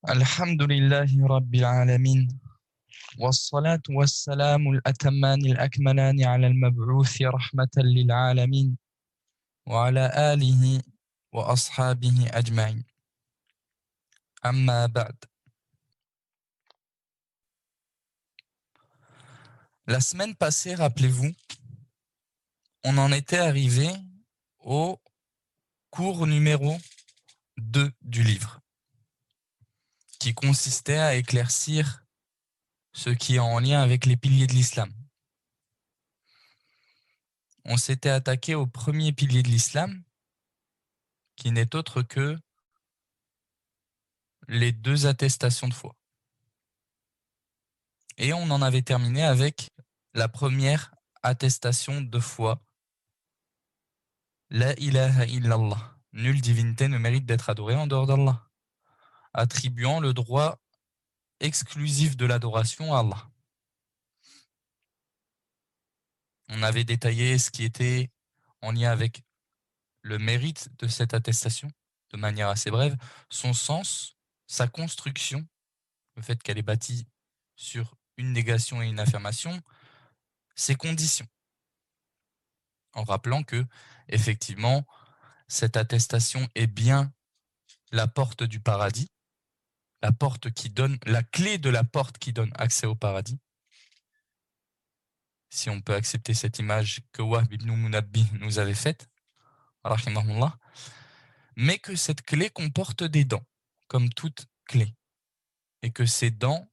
الحمد لله رب العالمين والصلاة والسلام الأتمان الأكملان على المبعوث رحمة للعالمين وعلى آله وأصحابه أجمعين أما بعد. La semaine passée, rappelez-vous, on en était arrivé au cours numéro 2 du livre, qui consistait à éclaircir ce qui est en lien avec les piliers de l'islam. On s'était attaqué au premier pilier de l'islam, qui n'est autre que les 2 attestations de foi. Et on en avait terminé avec la première attestation de foi. La ilaha illallah. Nulle divinité ne mérite d'être adorée en dehors d'Allah, attribuant le droit exclusif de l'adoration à Allah. On avait détaillé ce qui était en lien avec le mérite de cette attestation, de manière assez brève, son sens, sa construction, le fait qu'elle est bâtie sur une négation et une affirmation, ses conditions. En rappelant que, effectivement, cette attestation est bien la porte du paradis, la porte qui donne, la clé de la porte qui donne accès au paradis. Si on peut accepter cette image que Wahb ibn Munabbi nous avait faite, rahimahullah, mais que cette clé comporte des dents, comme toute clé, et que ces dents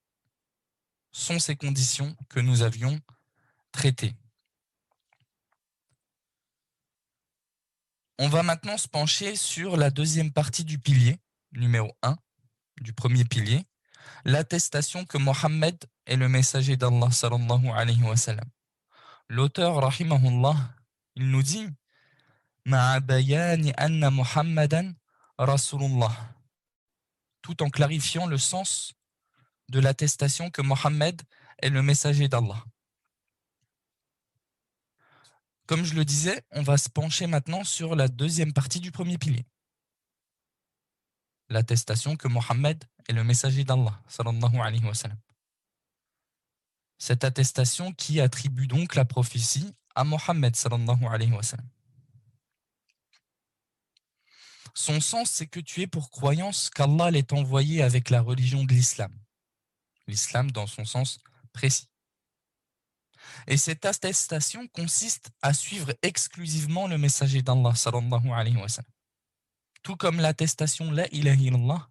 sont ces conditions que nous avions traitées. On va maintenant se pencher sur la deuxième partie du pilier, numéro 1, du premier pilier, l'attestation que Mohammed est le messager d'Allah sallallahu alayhi wa sallam. L'auteur, rahimahullah, il nous dit ma'a bayani anna Muhammadan Rasulullah, tout en clarifiant le sens de l'attestation que Mohammed est le messager d'Allah. Comme je le disais, on va se pencher maintenant sur la deuxième partie du premier pilier. L'attestation que Mohammed est le messager d'Allah, sallallahu alayhi wa sallam. Cette attestation qui attribue donc la prophétie à Mohammed, sallallahu alayhi wa sallam. Son sens, c'est que tu es pour croyance qu'Allah l'est envoyé avec la religion de l'islam. L'islam dans son sens précis. Et cette attestation consiste à suivre exclusivement le messager d'Allah, sallallahu alayhi wa sallam. Tout comme l'attestation La ilaha illallah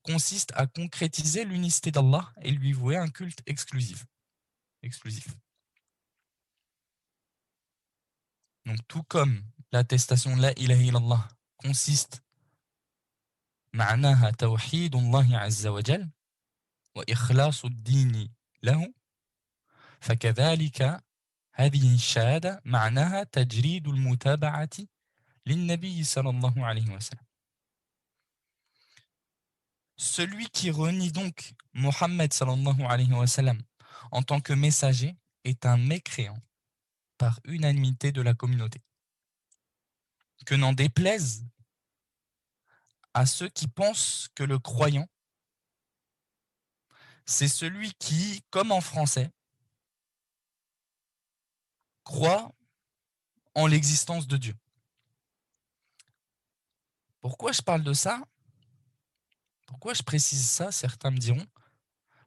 consiste à concrétiser l'unicité d'Allah et lui vouer un culte exclusif. Donc tout comme l'attestation La ilaha illallah consiste معناها توحيد الله عز وجل وإخلاص الدين له فكذلك هذه الشهادة معناها تجريد المتابعة للنبي صلى الله عليه وسلم. Celui qui renie donc Mohammed sallallahu alayhi wa sallam en tant que messager est un mécréant par unanimité de la communauté. Que n'en déplaise à ceux qui pensent que le croyant, c'est celui qui, comme en français, croit en l'existence de Dieu. Pourquoi je parle de ça? Pourquoi je précise ça? Certains me diront.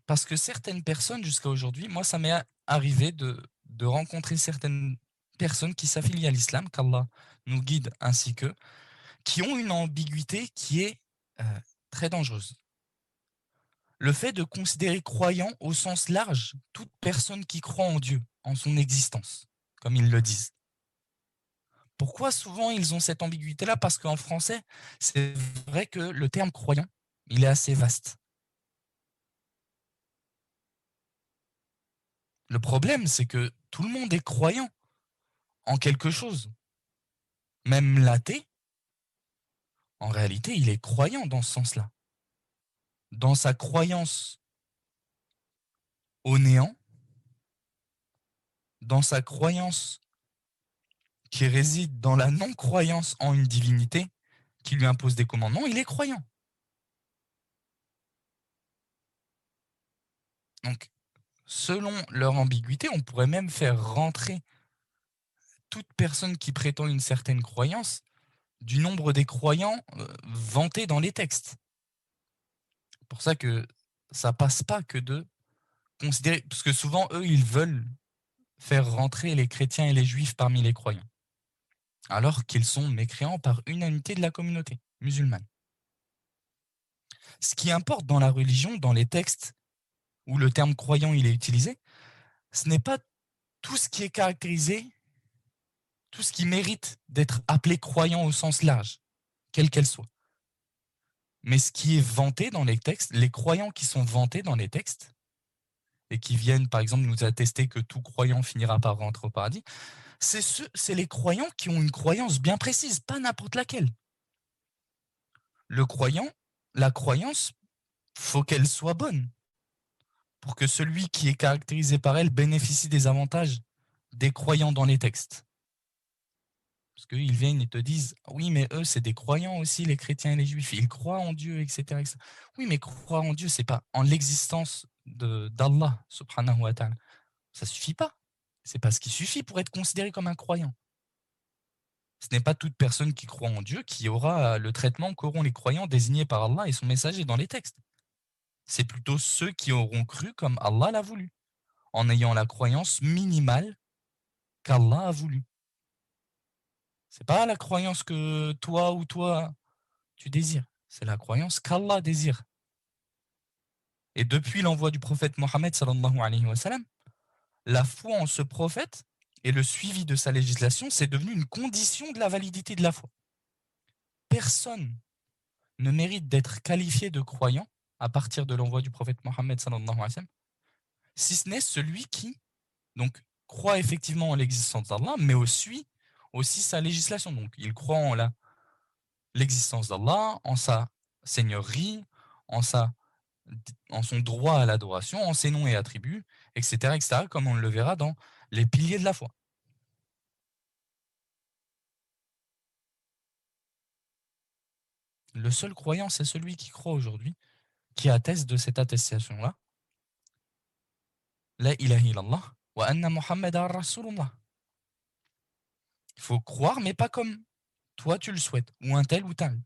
Parce que certaines personnes, jusqu'à aujourd'hui, moi, ça m'est arrivé de rencontrer certaines personnes qui s'affilient à l'islam, qu'Allah nous guide ainsi qu'eux, qui ont une ambiguïté qui est très dangereuse. Le fait de considérer croyant au sens large toute personne qui croit en Dieu, en son existence, comme ils le disent. Pourquoi souvent ils ont cette ambiguïté-là? Parce qu'en français, c'est vrai que le terme croyant, il est assez vaste. Le problème, c'est que tout le monde est croyant en quelque chose. Même l'athée, en réalité, il est croyant dans ce sens-là. Dans sa croyance au néant, dans sa croyance qui réside dans la non-croyance en une divinité qui lui impose des commandements, il est croyant. Donc, selon leur ambiguïté, on pourrait même faire rentrer toute personne qui prétend une certaine croyance du nombre des croyants vantés dans les textes. C'est pour ça que ça passe pas que de considérer, parce que souvent, eux, ils veulent faire rentrer les chrétiens et les juifs parmi les croyants, alors qu'ils sont mécréants par unanimité de la communauté musulmane. Ce qui importe dans la religion, dans les textes où le terme croyant il est utilisé, ce n'est pas tout ce qui est caractérisé, tout ce qui mérite d'être appelé croyant au sens large, quelle qu'elle soit. Mais ce qui est vanté dans les textes, les croyants qui sont vantés dans les textes, et qui viennent par exemple nous attester que tout croyant finira par rentrer au paradis, c'est les croyants qui ont une croyance bien précise, pas n'importe laquelle. Le croyant, la croyance, faut qu'elle soit bonne pour que celui qui est caractérisé par elle bénéficie des avantages des croyants dans les textes. Parce qu'ils viennent et te disent, oui, mais eux, c'est des croyants aussi, les chrétiens et les juifs, ils croient en Dieu, etc. etc. Oui, mais croire en Dieu, c'est pas en l'existence d'Allah, subhanahu wa ta'ala. Ça suffit pas. C'est pas ce qui suffit pour être considéré comme un croyant. Ce n'est pas toute personne qui croit en Dieu qui aura le traitement qu'auront les croyants désignés par Allah et son messager dans les textes. C'est plutôt ceux qui auront cru comme Allah l'a voulu, en ayant la croyance minimale qu'Allah a voulu. C'est pas la croyance que toi ou toi tu désires, c'est la croyance qu'Allah désire. Et depuis l'envoi du prophète Mohammed sallallahu alayhi wa sallam, la foi en ce prophète et le suivi de sa législation, c'est devenu une condition de la validité de la foi. Personne ne mérite d'être qualifié de croyant à partir de l'envoi du prophète Mohammed sallallahu alayhi wa sallam, si ce n'est celui qui donc croit effectivement en l'existence d'Allah, mais aussi sa législation. Donc il croit en l'existence d'Allah, en sa seigneurie, en, sa, en son droit à l'adoration, en ses noms et attributs, etc., etc., comme on le verra dans les piliers de la foi. Le seul croyant, c'est celui qui croit aujourd'hui, qui atteste de cette attestation-là. La ilaha illallah wa anna Muhammadan Rasulullah. Il faut croire, mais pas comme toi tu le souhaites, ou un tel ou tel.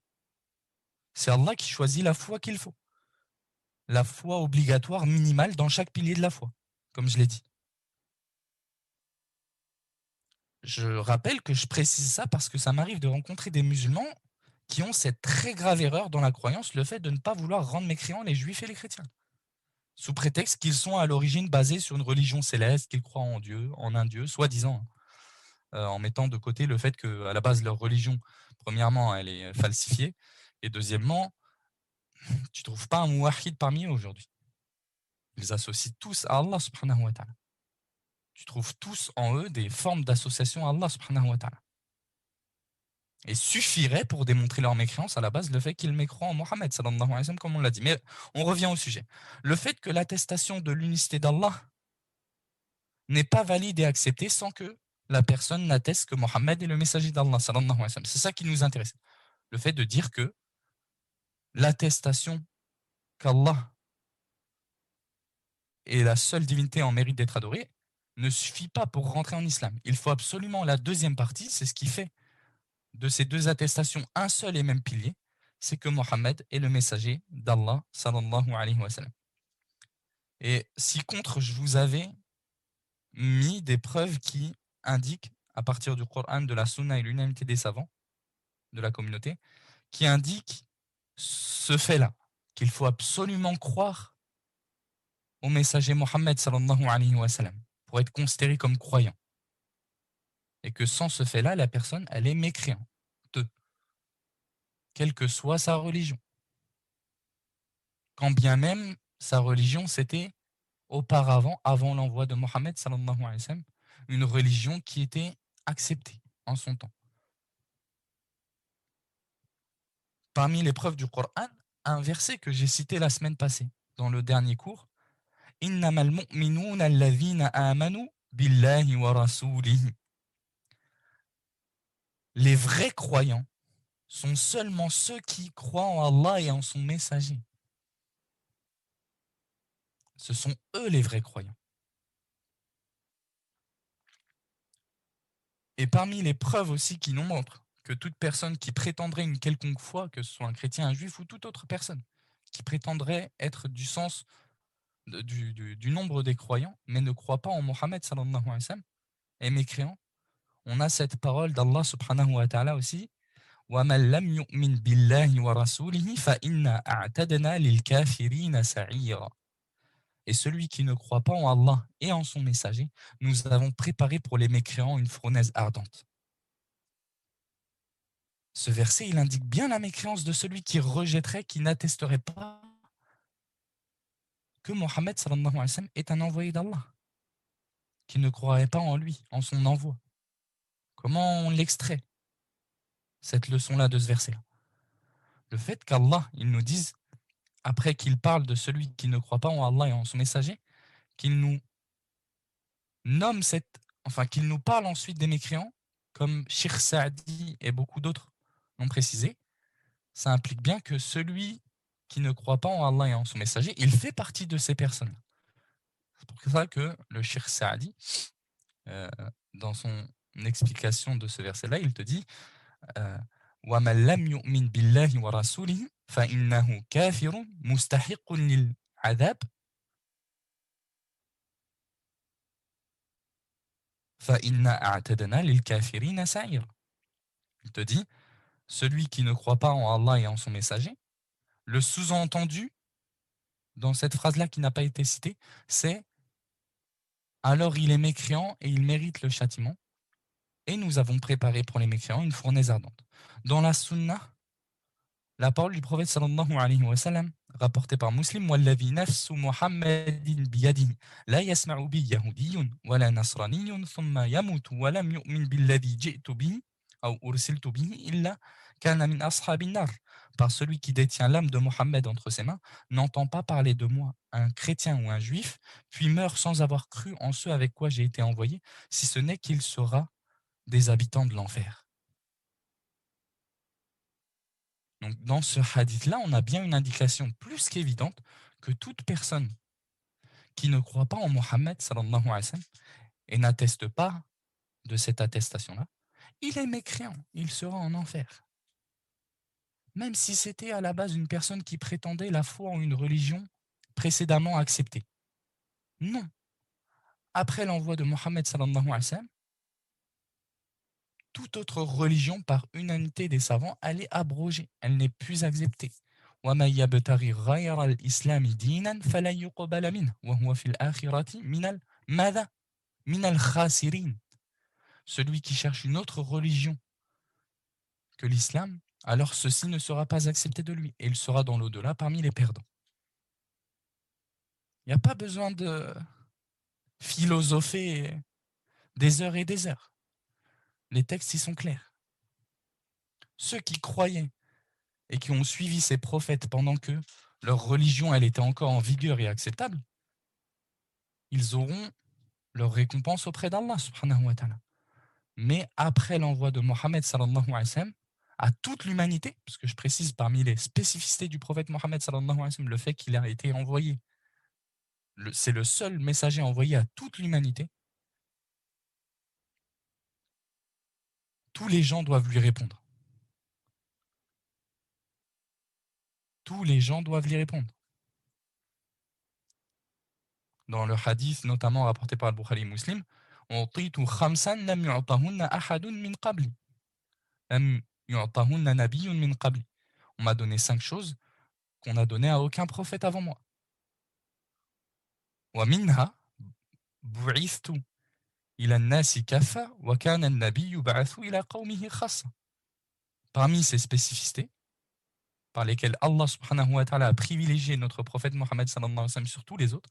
C'est Allah qui choisit la foi qu'il faut. La foi obligatoire minimale dans chaque pilier de la foi, comme je l'ai dit. Je rappelle que je précise ça parce que ça m'arrive de rencontrer des musulmans qui ont cette très grave erreur dans la croyance, le fait de ne pas vouloir rendre mécréants les juifs et les chrétiens, sous prétexte qu'ils sont à l'origine basés sur une religion céleste, qu'ils croient en Dieu, en un Dieu, soi-disant, en mettant de côté le fait qu'à la base, leur religion, premièrement, elle est falsifiée, et deuxièmement, tu ne trouves pas un mouahid parmi eux aujourd'hui. Ils associent tous à Allah subhanahu wa ta'ala. Tu trouves tous en eux des formes d'association à Allah subhanahu wa ta'ala. Et suffirait pour démontrer leur mécréance à la base le fait qu'ils mécroient en Mohammed sallallahu alayhi wa sallam, comme on l'a dit. Mais on revient au sujet. Le fait que l'attestation de l'unicité d'Allah n'est pas valide et acceptée sans que la personne n'atteste que Mohammed est le messager d'Allah sallallahu alayhi wa sallam. C'est ça qui nous intéresse. Le fait de dire que l'attestation qu'Allah est la seule divinité en mérite d'être adorée ne suffit pas pour rentrer en islam. Il faut absolument la deuxième partie, c'est ce qui fait de ces deux attestations un seul et même pilier, c'est que Mohammed est le messager d'Allah sallallahu alayhi wa sallam. Et si contre je vous avais mis des preuves qui indiquent, à partir du Coran, de la Sunna et l'unanimité des savants de la communauté, qui indiquent ce fait-là, qu'il faut absolument croire au messager Mohammed sallallahu alayhi wa sallam pour être considéré comme croyant. Et que sans ce fait-là, la personne, elle est mécréante, quelle que soit sa religion. Quand bien même sa religion, c'était auparavant, avant l'envoi de Mohammed sallallahu alayhi wa sallam, une religion qui était acceptée en son temps. Parmi les preuves du Coran, un verset que j'ai cité la semaine passée, dans le dernier cours, Innamal mu'minuna alladhina amanu billahi wa rasulihi. Les vrais croyants sont seulement ceux qui croient en Allah et en son messager. Ce sont eux les vrais croyants. Et parmi les preuves aussi qui nous montrent que toute personne qui prétendrait une quelconque foi, que ce soit un chrétien, un juif ou toute autre personne, qui prétendrait être du sens du nombre des croyants, mais ne croit pas en Mohammed sallallahu alayhi wa sallam, est mécréant, on a cette parole d'Allah subhanahu wa ta'ala aussi, وَمَنْ لَمْ يُؤْمِنْ بِاللَّهِ وَرَسُولِهِ فَإِنَّا أَعْتَدْنَا لِلْكَافِرِينَ سَعِيرًا. Et celui qui ne croit pas en Allah et en son messager, nous avons préparé pour les mécréants une fournaise ardente. Ce verset, il indique bien la mécréance de celui qui rejetterait, qui n'attesterait pas que Mohammed sallallahu alayhi wa sallam est un envoyé d'Allah, qui ne croirait pas en lui, en son envoi. Comment on l'extrait, cette leçon-là de ce verset-là? Le fait qu'Allah, il nous dise, après qu'il parle de celui qui ne croit pas en Allah et en son messager, qu'il nous nomme qu'il nous parle ensuite des mécréants, comme Sheikh Saadi et beaucoup d'autres l'ont précisé, ça implique bien que celui qui ne croit pas en Allah et en son messager, il fait partie de ces personnes. C'est pour ça que le Sheikh Saadi, euh, dans son explication de ce verset-là, il te dit وَمَنْ لَمْ يُؤْمِنْ بِاللَّهِ وَرَسُولِهِ فَإِنَّهُ كَافِرٌ مُسْتَحِقٌ لِلْعَذَابِ فَإِنَّا أَعْتَدْنَا لِلْكَافِرِينَ سَعِيرًا. Il te dit, celui qui ne croit pas en Allah et en son messager, le sous-entendu dans cette phrase-là qui n'a pas été citée, c'est alors il est mécréant et il mérite le châtiment. Et nous avons préparé pour les mécréants une fournaise ardente. Dans la Sunna, la parole du prophète sallallahu alayhi wa sallam, rapportée par Muslim, وَالَّذِي نَفْسُ مُحَمَّدٍ بِيَدِهِ لَا يَسْمَعُ بِي يَهُودِيٌّ وَلَا نَصْرَانِيٌّ ثُمَّ يَمُوتُ وَلَمْ يُؤْمِنْ بِالَّذِي جِئْتُ بِهِ أو أُرْسِلْتُ بِهِ إِلَّا كَانَ مِنْ أَصْحَابِ النَّارِ. Par celui qui détient l'âme de Mohammed entre ses mains, n'entend pas parler de moi, un chrétien ou un juif, puis meurt sans avoir cru en ceux avec quoi j'ai été envoyé, si ce n'est qu'il sera des habitants de l'enfer. Donc, dans ce hadith-là, on a bien une indication plus qu'évidente que toute personne qui ne croit pas en Mohammed sallallahu alayhi wa sallam et n'atteste pas de cette attestation-là, il est mécréant, il sera en enfer. Même si c'était à la base une personne qui prétendait la foi en une religion précédemment acceptée. Non. Après l'envoi de Mohammed sallallahu alayhi wa sallam, toute autre religion par unanimité des savants, elle est abrogée, elle n'est plus acceptée. وَمَنْ يَبْتَغِ غَيْرَ الْإِسْلَامِ دِينًا فَلَنْ يُقْبَلَ مِنْهُ وَهُوَ فِي الْآخِرَةِ مِنَ الْخَاسِرِينَ. Celui qui cherche une autre religion que l'islam, alors ceci ne sera pas accepté de lui et il sera dans l'au-delà parmi les perdants. Il n'y a pas besoin de philosopher des heures et des heures. Les textes y sont clairs. Ceux qui croyaient et qui ont suivi ces prophètes pendant que leur religion elle était encore en vigueur et acceptable, ils auront leur récompense auprès d'Allah subhanahu wa ta'ala. Mais après l'envoi de Mohammed sallallahu alayhi wa sallam à toute l'humanité, parce que je précise parmi les spécificités du prophète Mohammed sallallahu alayhi wa sallam, le fait qu'il a été envoyé, c'est le seul messager envoyé à toute l'humanité, tous les gens doivent lui répondre. Tous les gens doivent lui répondre. Dans le hadith notamment rapporté par Al-Bukhari Muslim, on m'a donné 5 choses qu'on n'a donné à aucun prophète avant moi. ومنها بعثت إلى الناس كافة وكان النبي يبعث إلى قومه خاصة. Parmi ces spécificités par lesquelles Allah subhanahu wa ta'ala a privilégié notre prophète Mohammed sallallahu alayhi wa sallam sur tous les autres,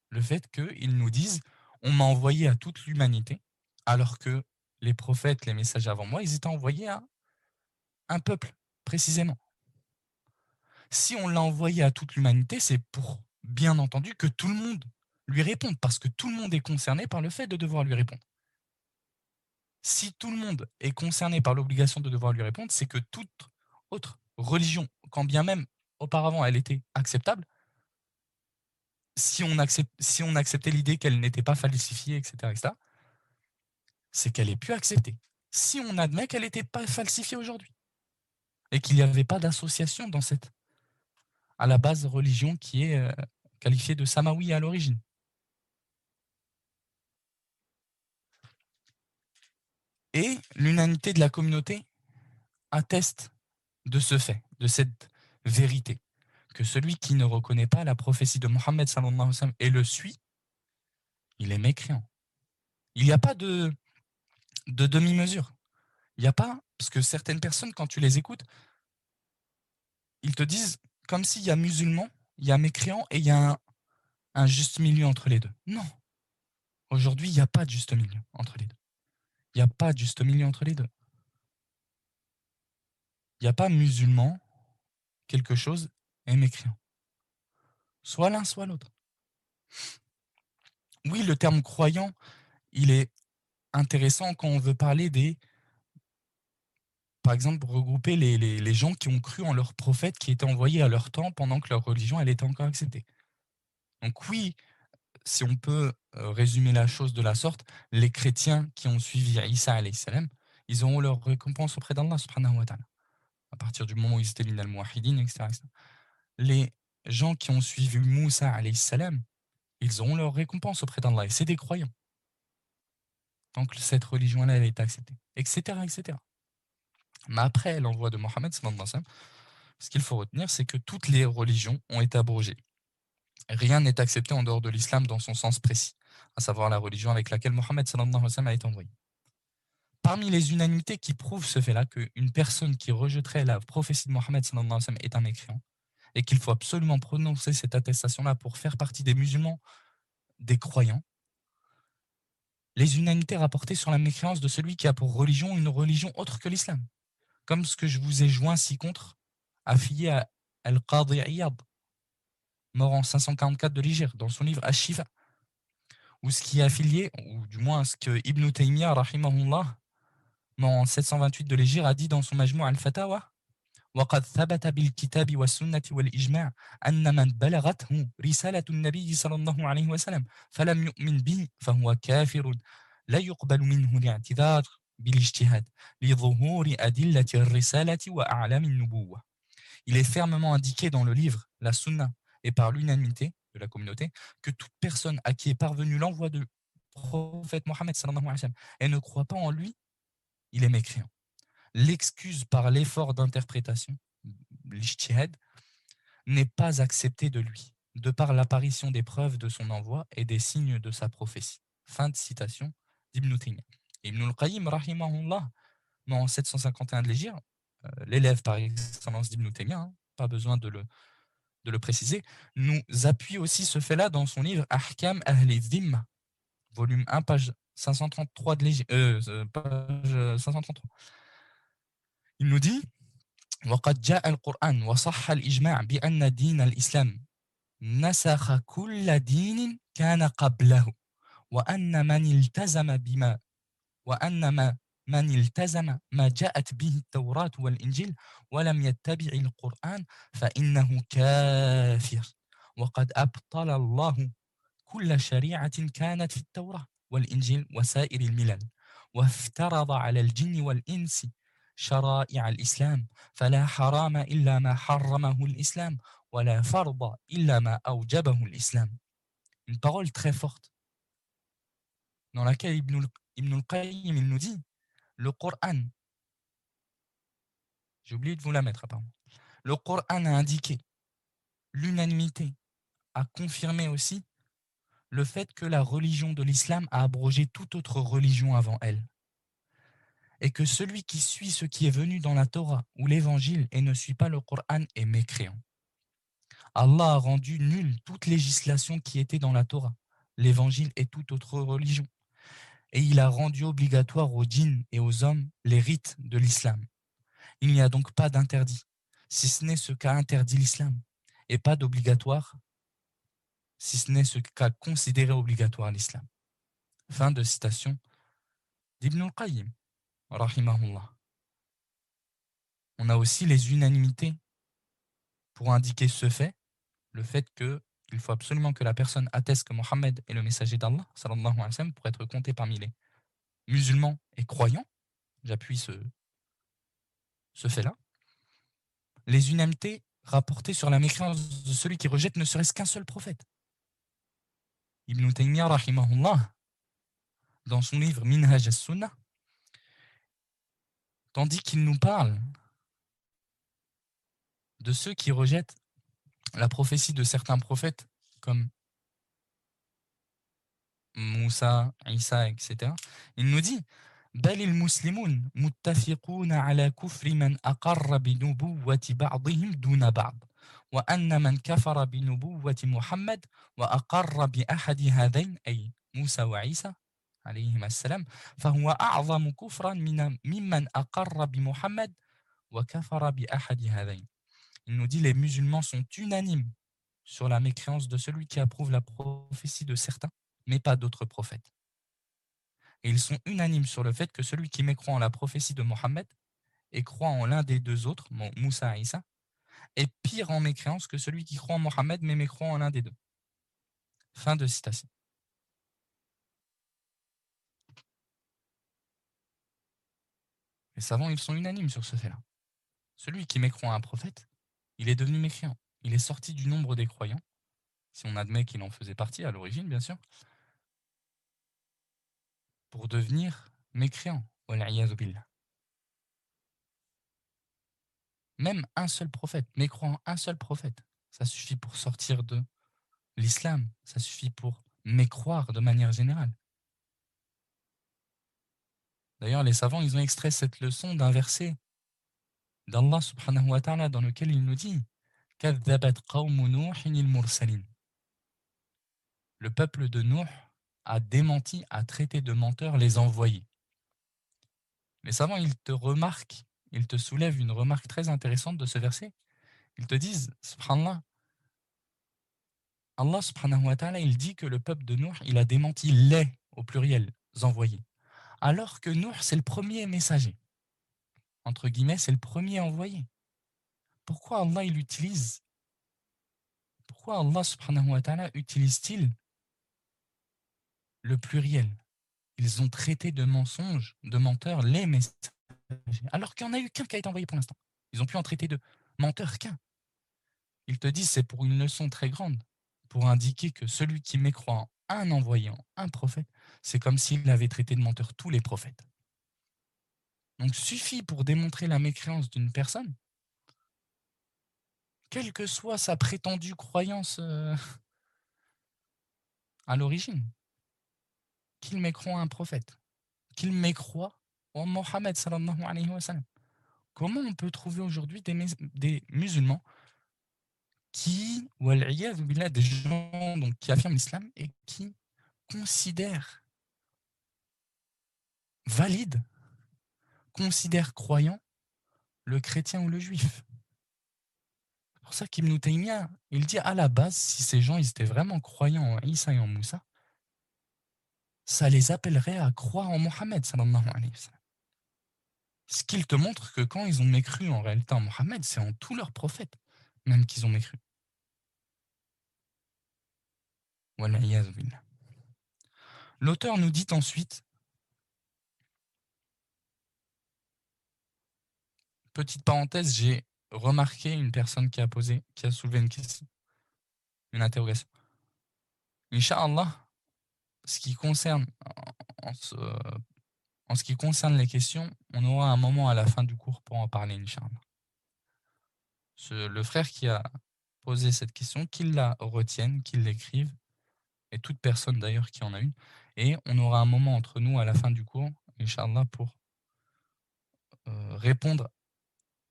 le fait qu'ils nous disent on m'a envoyé à toute l'humanité, alors que les prophètes, les messagers avant moi, ils étaient envoyés à un peuple, précisément. Si on l'a envoyé à toute l'humanité, c'est pour, bien entendu, que tout le monde lui réponde, parce que tout le monde est concerné par le fait de devoir lui répondre. Si tout le monde est concerné par l'obligation de devoir lui répondre, c'est que toute autre religion, quand bien même auparavant elle était acceptable, si on acceptait l'idée qu'elle n'était pas falsifiée, etc., c'est qu'elle est plus acceptée. Si on admet qu'elle n'était pas falsifiée aujourd'hui et qu'il n'y avait pas d'association dans cette, à la base, religion qui est qualifiée de samawi à l'origine. Et l'unanimité de la communauté atteste de ce fait, de cette vérité, que celui qui ne reconnaît pas la prophétie de Mohammed sallallahu alayhi wa sallam et le suit, il est mécréant. Il n'y a pas de demi-mesure. Il n'y a pas, parce que certaines personnes, quand tu les écoutes, ils te disent comme s'il y a musulmans, il y a mécréants et il y a un juste milieu entre les deux. Non. Aujourd'hui, il n'y a pas de juste milieu entre les deux. Il n'y a pas de juste milieu entre les deux. Il n'y a pas musulman, quelque chose, et mécréant. Soit l'un, soit l'autre. Oui, le terme croyant, il est intéressant quand on veut parler des, par exemple, regrouper les gens qui ont cru en leur prophète qui était envoyé à leur temps pendant que leur religion, elle était encore acceptée. Donc oui, si on peut résumer la chose de la sorte, les chrétiens qui ont suivi Isa alayhi salam, ils auront leur récompense auprès d'Allah subhanahu wa ta'ala, à partir du moment où ils étaient min al-muwahhidin, etc., etc. Les gens qui ont suivi Moussa alayhi salam, ils auront leur récompense auprès d'Allah, et c'est des croyants. Tant que cette religion-là, elle est acceptée, etc., etc. Mais après l'envoi de Mohammed, ce qu'il faut retenir, c'est que toutes les religions ont été abrogées. Rien n'est accepté en dehors de l'islam dans son sens précis, à savoir la religion avec laquelle Mohammed a été envoyé. Parmi les unanimités qui prouvent ce fait-là, qu'une personne qui rejetterait la prophétie de Mohammed est un mécréant, et qu'il faut absolument prononcer cette attestation-là pour faire partie des musulmans, des croyants, les unanimités rapportées sur la mécréance de celui qui a pour religion une religion autre que l'islam. Comme ce que je vous ai joint ci-contre, affilié à Al-Qadi Iyad, mort en 544 de l'Hégire, dans son livre Ash-Shifa, ou ce qui est affilié, ou du moins ce que Ibn Taymiyyah, rahimahullah, mort en 728 de l'Hégire, a dit dans son Majmou' al-Fatawa, وقد ثبت بالكتاب والسنة والإجماع أن من بلغته رسالة النبي صلى الله عليه وسلم فلم يؤمن به فهو كافر لا يقبل منه الاعتذار بالاجتهاد لظهور أدلة الرسالة وأعلام النبوة. Il est fermement indiqué dans le livre, la Sunna, et par l'unanimité de la communauté, que toute personne à qui est parvenu l'envoi du prophète Mohammed sallallahu alayhi wa sallam et ne croit pas en lui, il est mécréant. L'excuse par l'effort d'interprétation, l'ijtihad, n'est pas acceptée de lui, de par l'apparition des preuves de son envoi et des signes de sa prophétie. Fin de citation d'Ibn Taymiyyah. Ibn al-Qayyim, rahimahullah, en 751 de l'Hégire, l'élève par excellence d'Ibn Taymiyyah, pas besoin de le préciser, nous appuie aussi ce fait-là dans son livre Ahkam Ahli Dhimma, volume 1, page 533 de l'Hégire, page 533. Il nous dit وقد جاء القرآن وصح الإجماع بأن دين الإسلام نسخ كل دين كان قبله وأن من التزم بما وأن من التزم ما جاءت به التوراة والإنجيل ولم يتبع القرآن فإنه كافر وقد أبطل الله كل شريعة كانت في التوراة والإنجيل وسائر الملل وافترض على الجن والإنس شرائع الإسلام فلا حرام إلا ما حرمه الإسلام ولا فرض إلا ما أوجبه الإسلام. Une parole très forte dans laquelle Ibn al-Qayyim il nous dit le Coran, j'ai oublié de vous la mettre apparemment, le Coran a indiqué l'unanimité, a confirmé aussi le fait que la religion de l'islam a abrogé toute autre religion avant elle. Et que celui qui suit ce qui est venu dans la Torah ou l'évangile et ne suit pas le Coran est mécréant. Allah a rendu nulle toute législation qui était dans la Torah, l'évangile et toute autre religion. Et il a rendu obligatoire aux djinns et aux hommes les rites de l'islam. Il n'y a donc pas d'interdit, si ce n'est ce qu'a interdit l'islam, et pas d'obligatoire, si ce n'est ce qu'a considéré obligatoire l'islam. Fin de citation d'Ibn al-Qayyim, rahimahullah. On a aussi les unanimités pour indiquer ce fait, le fait que Il faut absolument que la personne atteste que Mohammed est le messager d'Allah, sallallahu alayhi wa sallam, pour être compté parmi les musulmans et croyants. J'appuie ce fait-là. Les unanimités rapportées sur la mécréance de celui qui rejette ne serait-ce qu'un seul prophète. Ibn Taymiyyah, rahimahullah, dans son livre Minhaj as-Sunnah, tandis qu'il nous parle de ceux qui rejettent la prophétie de certains prophètes comme Moussa, Isa, etc. Il nous dit بل المسلمون متفقون على كفر من أقر بنبوة بعضهم دون بعض وأن من كفر بنبوة محمد وأقر بأحد هذين أي موسى وعيسى عليهما السلام فهو أعظم كفرا ممن أقر بمحمد وكفر بأحد هذين. Il nous dit les musulmans sont unanimes sur la mécréance de celui qui approuve la prophétie de certains, mais pas d'autres prophètes. Et ils sont unanimes sur le fait que celui qui mécroit en la prophétie de Mohammed et croit en l'un des deux autres, Moussa et Isa, est pire en mécréance que celui qui croit en Mohammed mais mécroit en l'un des deux. Fin de citation. Les savants, ils sont unanimes sur ce fait-là. Celui qui mécroit en un prophète, il est devenu mécréant. Il est sorti du nombre des croyants, si on admet qu'il en faisait partie à l'origine, bien sûr, pour devenir mécréant. Wal'iyadhu billah. Même un seul prophète, mécroant un seul prophète, ça suffit pour sortir de l'islam, ça suffit pour mécroire de manière générale. D'ailleurs, les savants, ils ont extrait cette leçon d'un verset d'Allah subhanahu wa ta'ala dans lequel il nous dit كَذَّبَتْ قَوْمُ نُوحٍ الْمُرْسَلِينَ. Le peuple de Nuh a démenti, a traité de menteurs les envoyés. Les savants, ils te remarquent, ils te soulèvent une remarque très intéressante de ce verset. Ils te disent, subhanallah, Allah subhanahu wa ta'ala, il dit que le peuple de Nuh, il a démenti les, au pluriel, envoyés. Alors que Nuh, c'est le premier messager. Entre guillemets, c'est le premier envoyé. Pourquoi Allah subhanahu wa ta'ala utilise-t-il le pluriel? Ils ont traité de mensonges, de menteurs, les messagers. Alors qu'il n'y en a eu qu'un qui a été envoyé pour l'instant. Ils ont pu en traiter de menteurs qu'un. Ils te disent c'est pour une leçon très grande, pour indiquer que celui qui mécroit en un envoyé, en un prophète, c'est comme s'il avait traité de menteurs tous les prophètes. Donc suffit pour démontrer la mécréance d'une personne, quelle que soit sa prétendue croyance à l'origine, qu'il mécroit un prophète, qu'il mécroit en Mohammed sallallahu alayhi wa sallam. Comment on peut trouver aujourd'hui des musulmans qui, billah, des gens donc, qui affirment l'islam et qui considèrent valide, considèrent croyant le chrétien ou le juif? C'est pour ça qu'Ibn Taymiyyah, il dit à la base, si ces gens ils étaient vraiment croyants en Isa et en Moussa, ça les appellerait à croire en Mohammed sallallahu alayhi wa sallam. Ce qu'il te montre que quand ils ont mécru en réalité en Mohammed, c'est en tous leurs prophètes, même qu'ils ont mécru. L'auteur nous dit ensuite, petite parenthèse, j'ai remarqué une personne qui a soulevé une question, une interrogation. Inch'Allah, ce qui concerne, en ce qui concerne les questions, on aura un moment à la fin du cours pour en parler, Inch'Allah. Le frère qui a posé cette question, qu'il la retienne, qu'il l'écrive, et toute personne d'ailleurs qui en a une, et on aura un moment entre nous à la fin du cours, Inch'Allah, pour répondre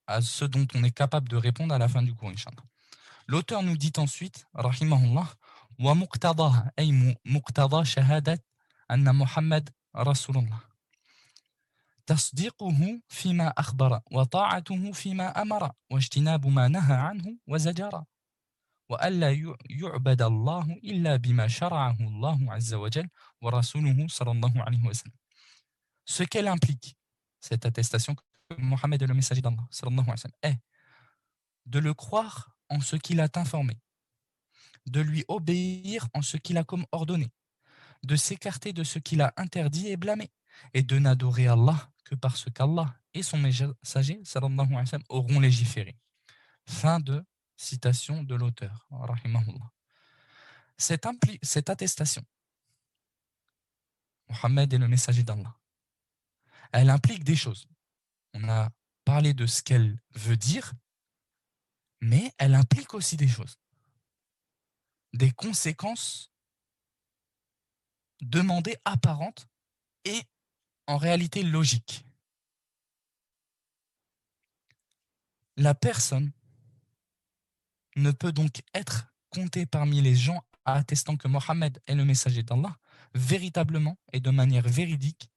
à ce dont on est capable de répondre à la fin du cours, Inch'Allah. L'auteur nous dit ensuite, rahimahullah, wa muqtadaha, ay muqtada shahadat anna Muhammad Rasulullah. تصديقه فيما أخبر وطاعته فيما أمر واجتناب ما نهى عنه وزجر وألا يعبد الله إلا بما شرعه الله عز وجل ورسوله صلى الله عليه وسلم. Ce qu'elle implique, cette attestation que Mohammed est le messager d'Allah sallallahu alayhi wa sallam, est de le croire en ce qu'il a informé, de lui obéir en ce qu'il a comme ordonné, de s'écarter de ce qu'il a interdit et blâmé, et de n'adorer Allah que parce qu'Allah et son messager sallallahu alayhi wa sallam, auront légiféré. Fin de citation de l'auteur, rahimahullah. Cette attestation, Mohammed est le messager d'Allah, elle implique des choses. On a parlé de ce qu'elle veut dire, mais elle implique aussi des choses, des conséquences demandées apparentes et en réalité logiques. La personne ne peut donc être comptée parmi les gens attestant que Mohammed est le messager d'Allah véritablement et de manière véridique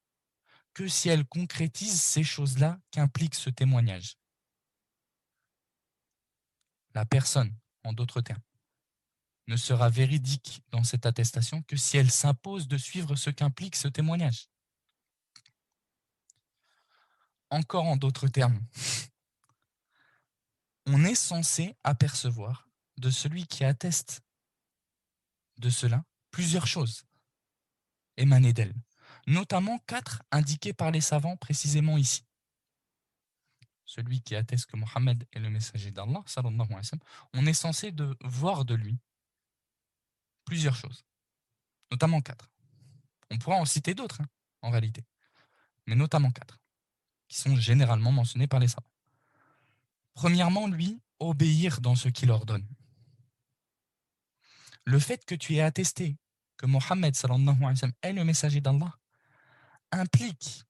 que si elle concrétise ces choses-là qu'implique ce témoignage. La personne, en d'autres termes, ne sera véridique dans cette attestation que si elle s'impose de suivre ce qu'implique ce témoignage. Encore en d'autres termes, on est censé apercevoir de celui qui atteste de cela plusieurs choses émanées d'elle, notamment 4 indiquées par les savants précisément ici. Celui qui atteste que Mohammed est le messager d'Allah, sallallahu alayhi wa sallam, on est censé de voir de lui plusieurs choses, notamment 4. On pourra en citer d'autres, en réalité, mais notamment 4, qui sont généralement mentionnés par les savants. Premièrement, lui, obéir dans ce qu'il ordonne. Le fait que tu aies attesté que Mohammed sallallahu alayhi wa sallam est le messager d'Allah implique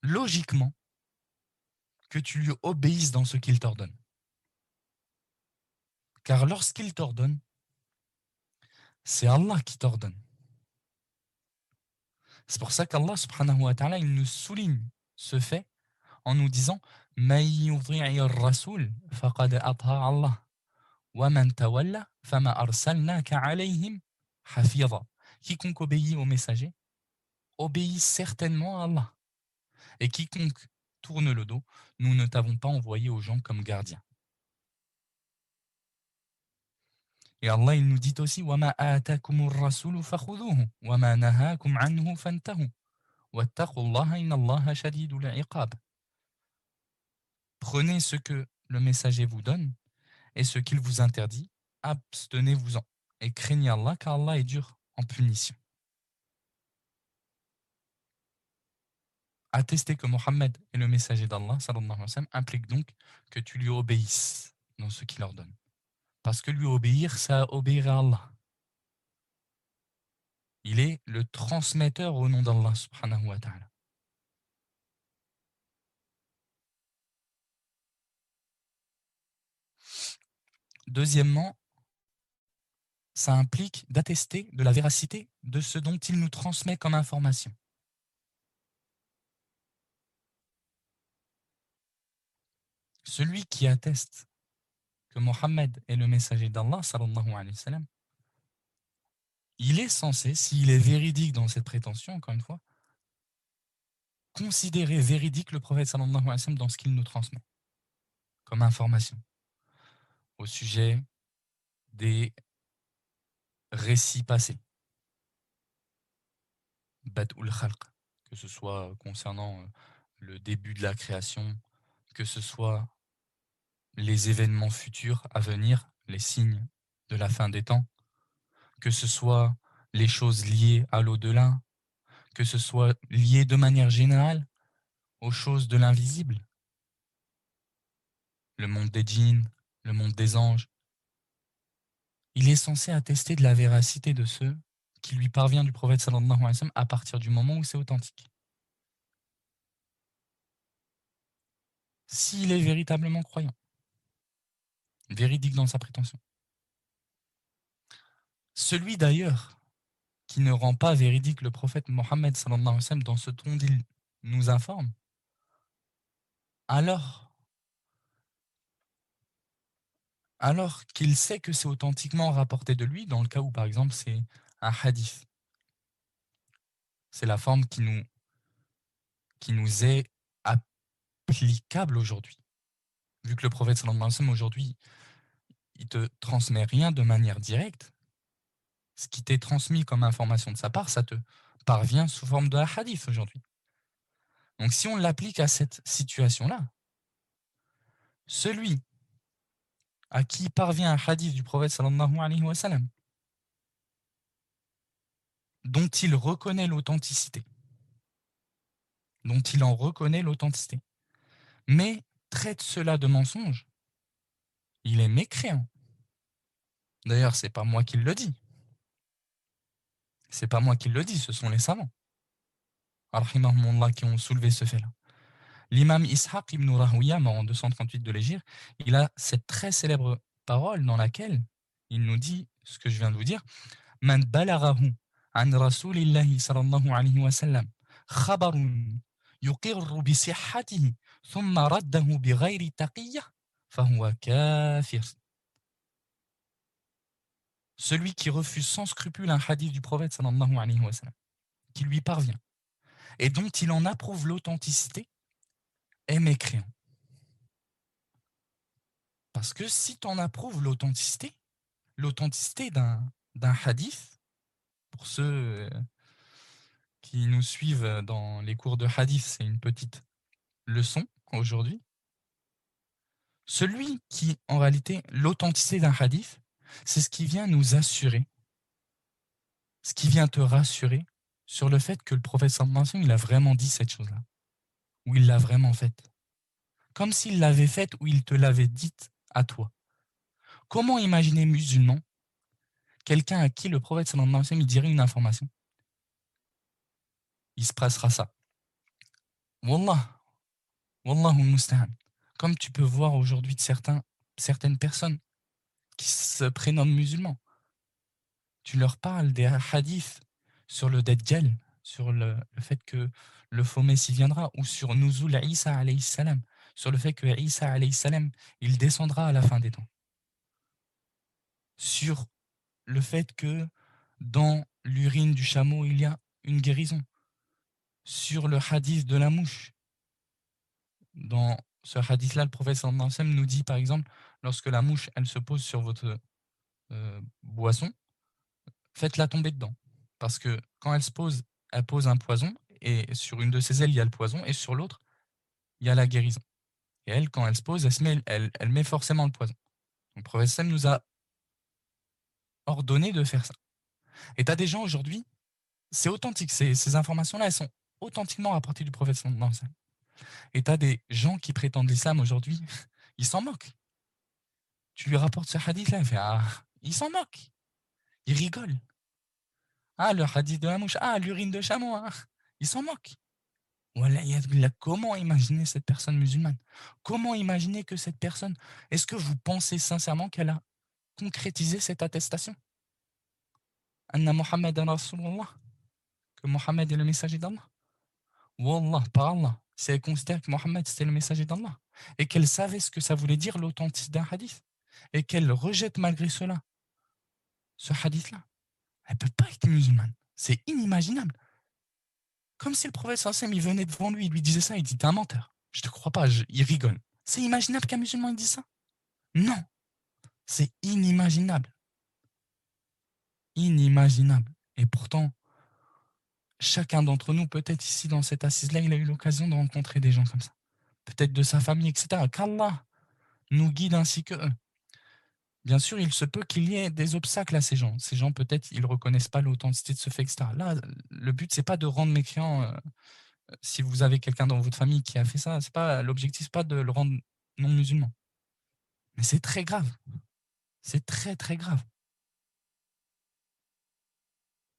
logiquement que tu lui obéisses dans ce qu'il t'ordonne. Car lorsqu'il t'ordonne, c'est Allah qui t'ordonne. C'est pour ça qu'Allah subhanahu wa ta'ala, il nous souligne ce fait en nous disant Man yuti'i ar-rasul faqad ata'a Allah wa man tawalla fama arsalnaka alayhim hafiza. Quiconque obéit au messager obéit certainement à Allah. Et quiconque tourne le dos, nous ne t'avons pas envoyé aux gens comme gardiens. Et Allah, il nous dit aussi وَمَا آتَاكُمُ الرَّسُولُ فَخُذُوهُ وَمَا نَهَاكُمْ عَنْهُ فَانْتَهُوا وَاتَّقُوا اللَّهَ إِنَّ اللَّهَ شَدِيدُ الْعِقَابِ. Prenez ce que le messager vous donne et ce qu'il vous interdit, abstenez-vous-en et craignez Allah car Allah est dur en punition. Attester que Mohammed est le messager d'Allah sallallahu alayhi wa sallam, implique donc que tu lui obéisses dans ce qu'il ordonne. Parce que lui obéir, ça obéir à Allah. Il est le transmetteur au nom d'Allah subhanahu wa ta'ala. Deuxièmement, ça implique d'attester de la véracité de ce dont il nous transmet comme information. Celui qui atteste que Mohammed est le messager d'Allah, sallallahu alayhi wa sallam, il est censé, s'il est véridique dans cette prétention, encore une fois, considérer véridique le prophète sallallahu alayhi wa sallam dans ce qu'il nous transmet comme information au sujet des récits passés, Bad'ul Khalq, que ce soit concernant le début de la création, que ce soit les événements futurs à venir, les signes de la fin des temps, que ce soit les choses liées à l'au-delà, que ce soit lié de manière générale aux choses de l'invisible, le monde des djinns, le monde des anges. Il est censé attester de la véracité de ce qui lui parvient du prophète sallallahu alayhi wa sallam à partir du moment où c'est authentique. S'il est véritablement croyant, véridique dans sa prétention. Celui d'ailleurs qui ne rend pas véridique le prophète Mohammed sallallahu alayhi wa sallam dans ce dont il nous informe, alors qu'il sait que c'est authentiquement rapporté de lui, dans le cas où par exemple c'est un hadith. C'est la forme qui nous est applicable aujourd'hui. Vu que le prophète sallallahu alayhi wa sallam aujourd'hui, il te transmet rien de manière directe. Ce qui t'est transmis comme information de sa part, ça te parvient sous forme de hadith aujourd'hui. Donc si on l'applique à cette situation-là, celui à qui parvient un hadith du prophète sallallahu alayhi wa sallam, dont il reconnaît l'authenticité, dont il en reconnaît l'authenticité, mais traite cela de mensonge, il est mécréant. D'ailleurs, c'est pas moi qui le dis. C'est pas moi qui le dis, ce sont les savants, rahimahumullah, qui ont soulevé ce fait-là. L'imam Ishaq ibn Rahouya, mort en 238 de l'Hégire, il a cette très célèbre parole dans laquelle il nous dit ce que je viens de vous dire. Man balaghahu an rasulillahi sallallahu alayhi wa sallam khabarun yuqirru bi sihhatihi thumma raddahu bi ghayri taqiyyah fahuwa kafir. Celui qui refuse sans scrupule un hadith du prophète sallallahu alayhi wa sallam, qui lui parvient, et dont il en approuve l'authenticité, est mécréant. Parce que si tu en approuves l'authenticité d'un hadith, pour ceux qui nous suivent dans les cours de hadith, c'est une petite leçon aujourd'hui. Celui qui, en réalité, l'authenticité d'un hadith, c'est ce qui vient nous assurer, ce qui vient te rassurer sur le fait que le prophète sallallahu alayhi wa sallam, il a vraiment dit cette chose-là, ou il l'a vraiment faite. Comme s'il l'avait faite ou il te l'avait dite à toi. Comment imaginer musulman, quelqu'un à qui le prophète sallallahu alayhi wa sallam, il dirait une information? Il se passera ça. Wallah, Wallahu musta'an. Comme tu peux voir aujourd'hui de certaines personnes qui se prénomment musulmans. Tu leur parles des hadiths sur le Dajjal, sur le fait que le faux messie viendra, ou sur Nuzul Isa alayhi salam, sur le fait que Isa alayhi salam, il descendra à la fin des temps. Sur le fait que dans l'urine du chameau, il y a une guérison. Sur le hadith de la mouche. Dans ce hadith-là, le prophète sallallahu alayhi wa sallam nous dit, par exemple, lorsque la mouche, elle se pose sur votre boisson, faites-la tomber dedans. Parce que quand elle pose un poison, et sur une de ses ailes, il y a le poison, et sur l'autre, il y a la guérison. Et elle, quand elle se pose, elle met forcément le poison. Donc, le prophète sallam nous a ordonné de faire ça. Et tu as des gens aujourd'hui, c'est authentique, ces informations-là, elles sont authentiquement rapportées du prophète sallallahu alayhi wa sallam. Et tu as des gens qui prétendent l'islam aujourd'hui, ils s'en moquent. Tu lui rapportes ce hadith-là, il fait ah, il s'en moque. Il rigole. Ah, le hadith de la mouche, ah, l'urine de chameau, hein. Il s'en moque. Voilà, comment imaginer cette personne musulmane? Comment imaginer que cette personne, est-ce que vous pensez sincèrement qu'elle a concrétisé cette attestation? Anna Muhammad Rasulullah, que Mohammed est le messager d'Allah. Wallah, par Allah, si elle considère que Mohammed c'était le messager d'Allah, et qu'elle savait ce que ça voulait dire l'authenticité d'un hadith, et qu'elle rejette malgré cela ce hadith-là, elle ne peut pas être musulmane. C'est inimaginable. Comme si le prophète sallam, il venait devant lui, il lui disait ça, il dit, t'es un menteur. Je te crois pas, il rigole. C'est imaginable qu'un musulman il dise ça? Non, c'est inimaginable. Inimaginable. Et pourtant, chacun d'entre nous, peut-être ici dans cette assise-là, il a eu l'occasion de rencontrer des gens comme ça. Peut-être de sa famille, etc. Qu'Allah nous guide ainsi que eux. Bien sûr, il se peut qu'il y ait des obstacles à ces gens. Ces gens, peut-être, ils ne reconnaissent pas l'authenticité de ce fait, etc. Là, le but, c'est pas de rendre méfiant. Si vous avez quelqu'un dans votre famille qui a fait ça, c'est pas l'objectif, c'est pas de le rendre non musulman. Mais c'est très grave. C'est très, très grave.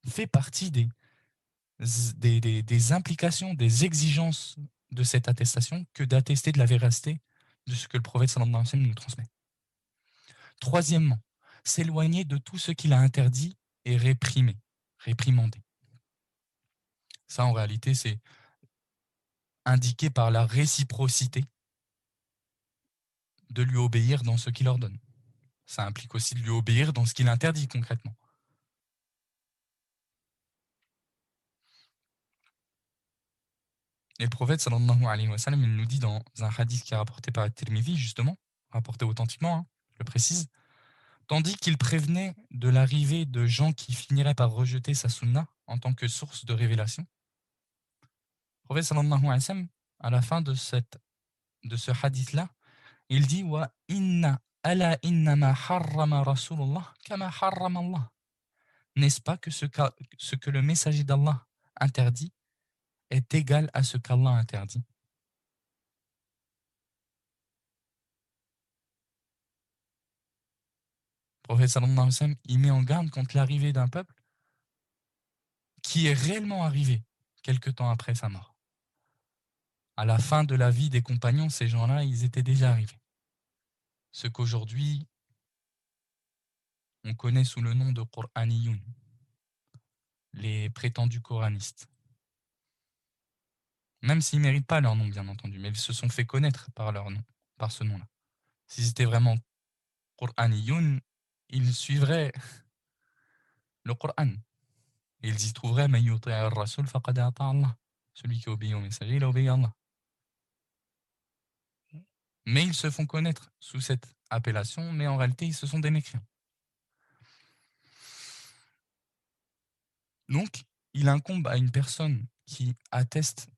Fait partie des implications, des exigences de cette attestation que d'attester de la véracité de ce que le prophète sallallahu alayhi wa sallam nous transmet. Troisièmement, s'éloigner de tout ce qu'il a interdit et réprimandé. Ça, en réalité, c'est indiqué par la réciprocité de lui obéir dans ce qu'il ordonne. Ça implique aussi de lui obéir dans ce qu'il interdit concrètement. Et le prophète sallallahu alayhi wa sallam, il nous dit dans un hadith qui est rapporté par Tirmidhi, justement, rapporté authentiquement, je le précise, Tandis qu'il prévenait de l'arrivée de gens qui finiraient par rejeter sa sunna en tant que source de révélation. Le prophète sallallahu alayhi wa sallam, à la fin de ce hadith-là, il dit wa inna ala innama harrama rasulullah kama harrama Allah. N'est-ce pas que ce que le messager d'Allah interdit est égal à ce qu'Allah interdit? Le prophète sallallahu alayhi wa sallam, il met en garde contre l'arrivée d'un peuple qui est réellement arrivé quelque temps après sa mort. À la fin de la vie des compagnons, ces gens-là, ils étaient déjà arrivés. Ce qu'aujourd'hui, on connaît sous le nom de Qur'aniyun, les prétendus coranistes. Même s'ils ne méritent pas leur nom, bien entendu, mais ils se sont fait connaître par leur nom, par ce nom-là. S'ils étaient vraiment Qur'aniyun, ils suivraient le Qur'an. Et ils y trouveraient Man yuti' ar-rasul faqad ata Allah. Celui qui obéit au messager, il a obéi à Allah. Mais ils se font connaître sous cette appellation, mais en réalité, ils se sont des mécréants. Donc, il incombe à une personne qui atteste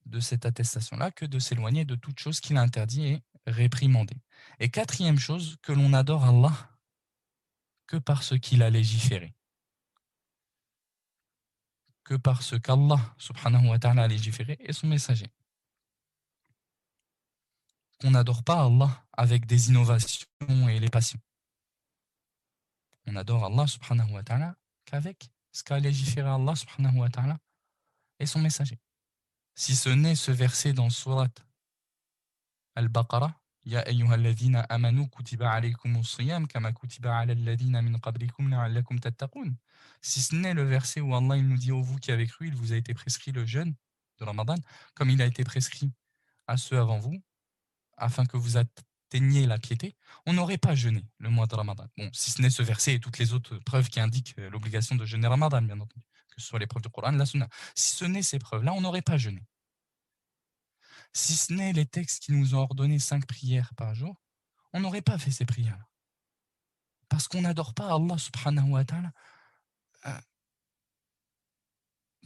de cette attestation-là que de s'éloigner de toute chose qu'il a interdit et réprimandé. Et quatrième chose, que l'on adore Allah que parce qu'il a légiféré. Que parce qu'Allah subhanahu wa ta'ala a légiféré et son messager. Qu'on n'adore pas Allah avec des innovations et les passions. On adore Allah subhanahu wa ta'ala qu'avec ce qu'a légiféré Allah subhanahu wa ta'ala et son messager. Si ce n'est ce verset dans Surat Al-Baqarah, Ya ayyuhalladhina amanu kutiba alaykumus siyam kama kutiba ala alladhina min qablikum la'allakum tattaqun. Si ce n'est le verset où Allah il nous dit, ô vous qui avez cru, il vous a été prescrit le jeûne de Ramadan, comme il a été prescrit à ceux avant vous, afin que vous atteigniez la piété, on n'aurait pas jeûné le mois de Ramadan. Bon, si ce n'est ce verset et toutes les autres preuves qui indiquent l'obligation de jeûner Ramadan, bien entendu, que ce soit les preuves du Coran, la Sunna. Si ce n'est ces preuves-là, on n'aurait pas jeûné. Si ce n'est les textes qui nous ont ordonné 5 prières par jour, on n'aurait pas fait ces prières. Parce qu'on n'adore pas Allah subhanahu wa ta'ala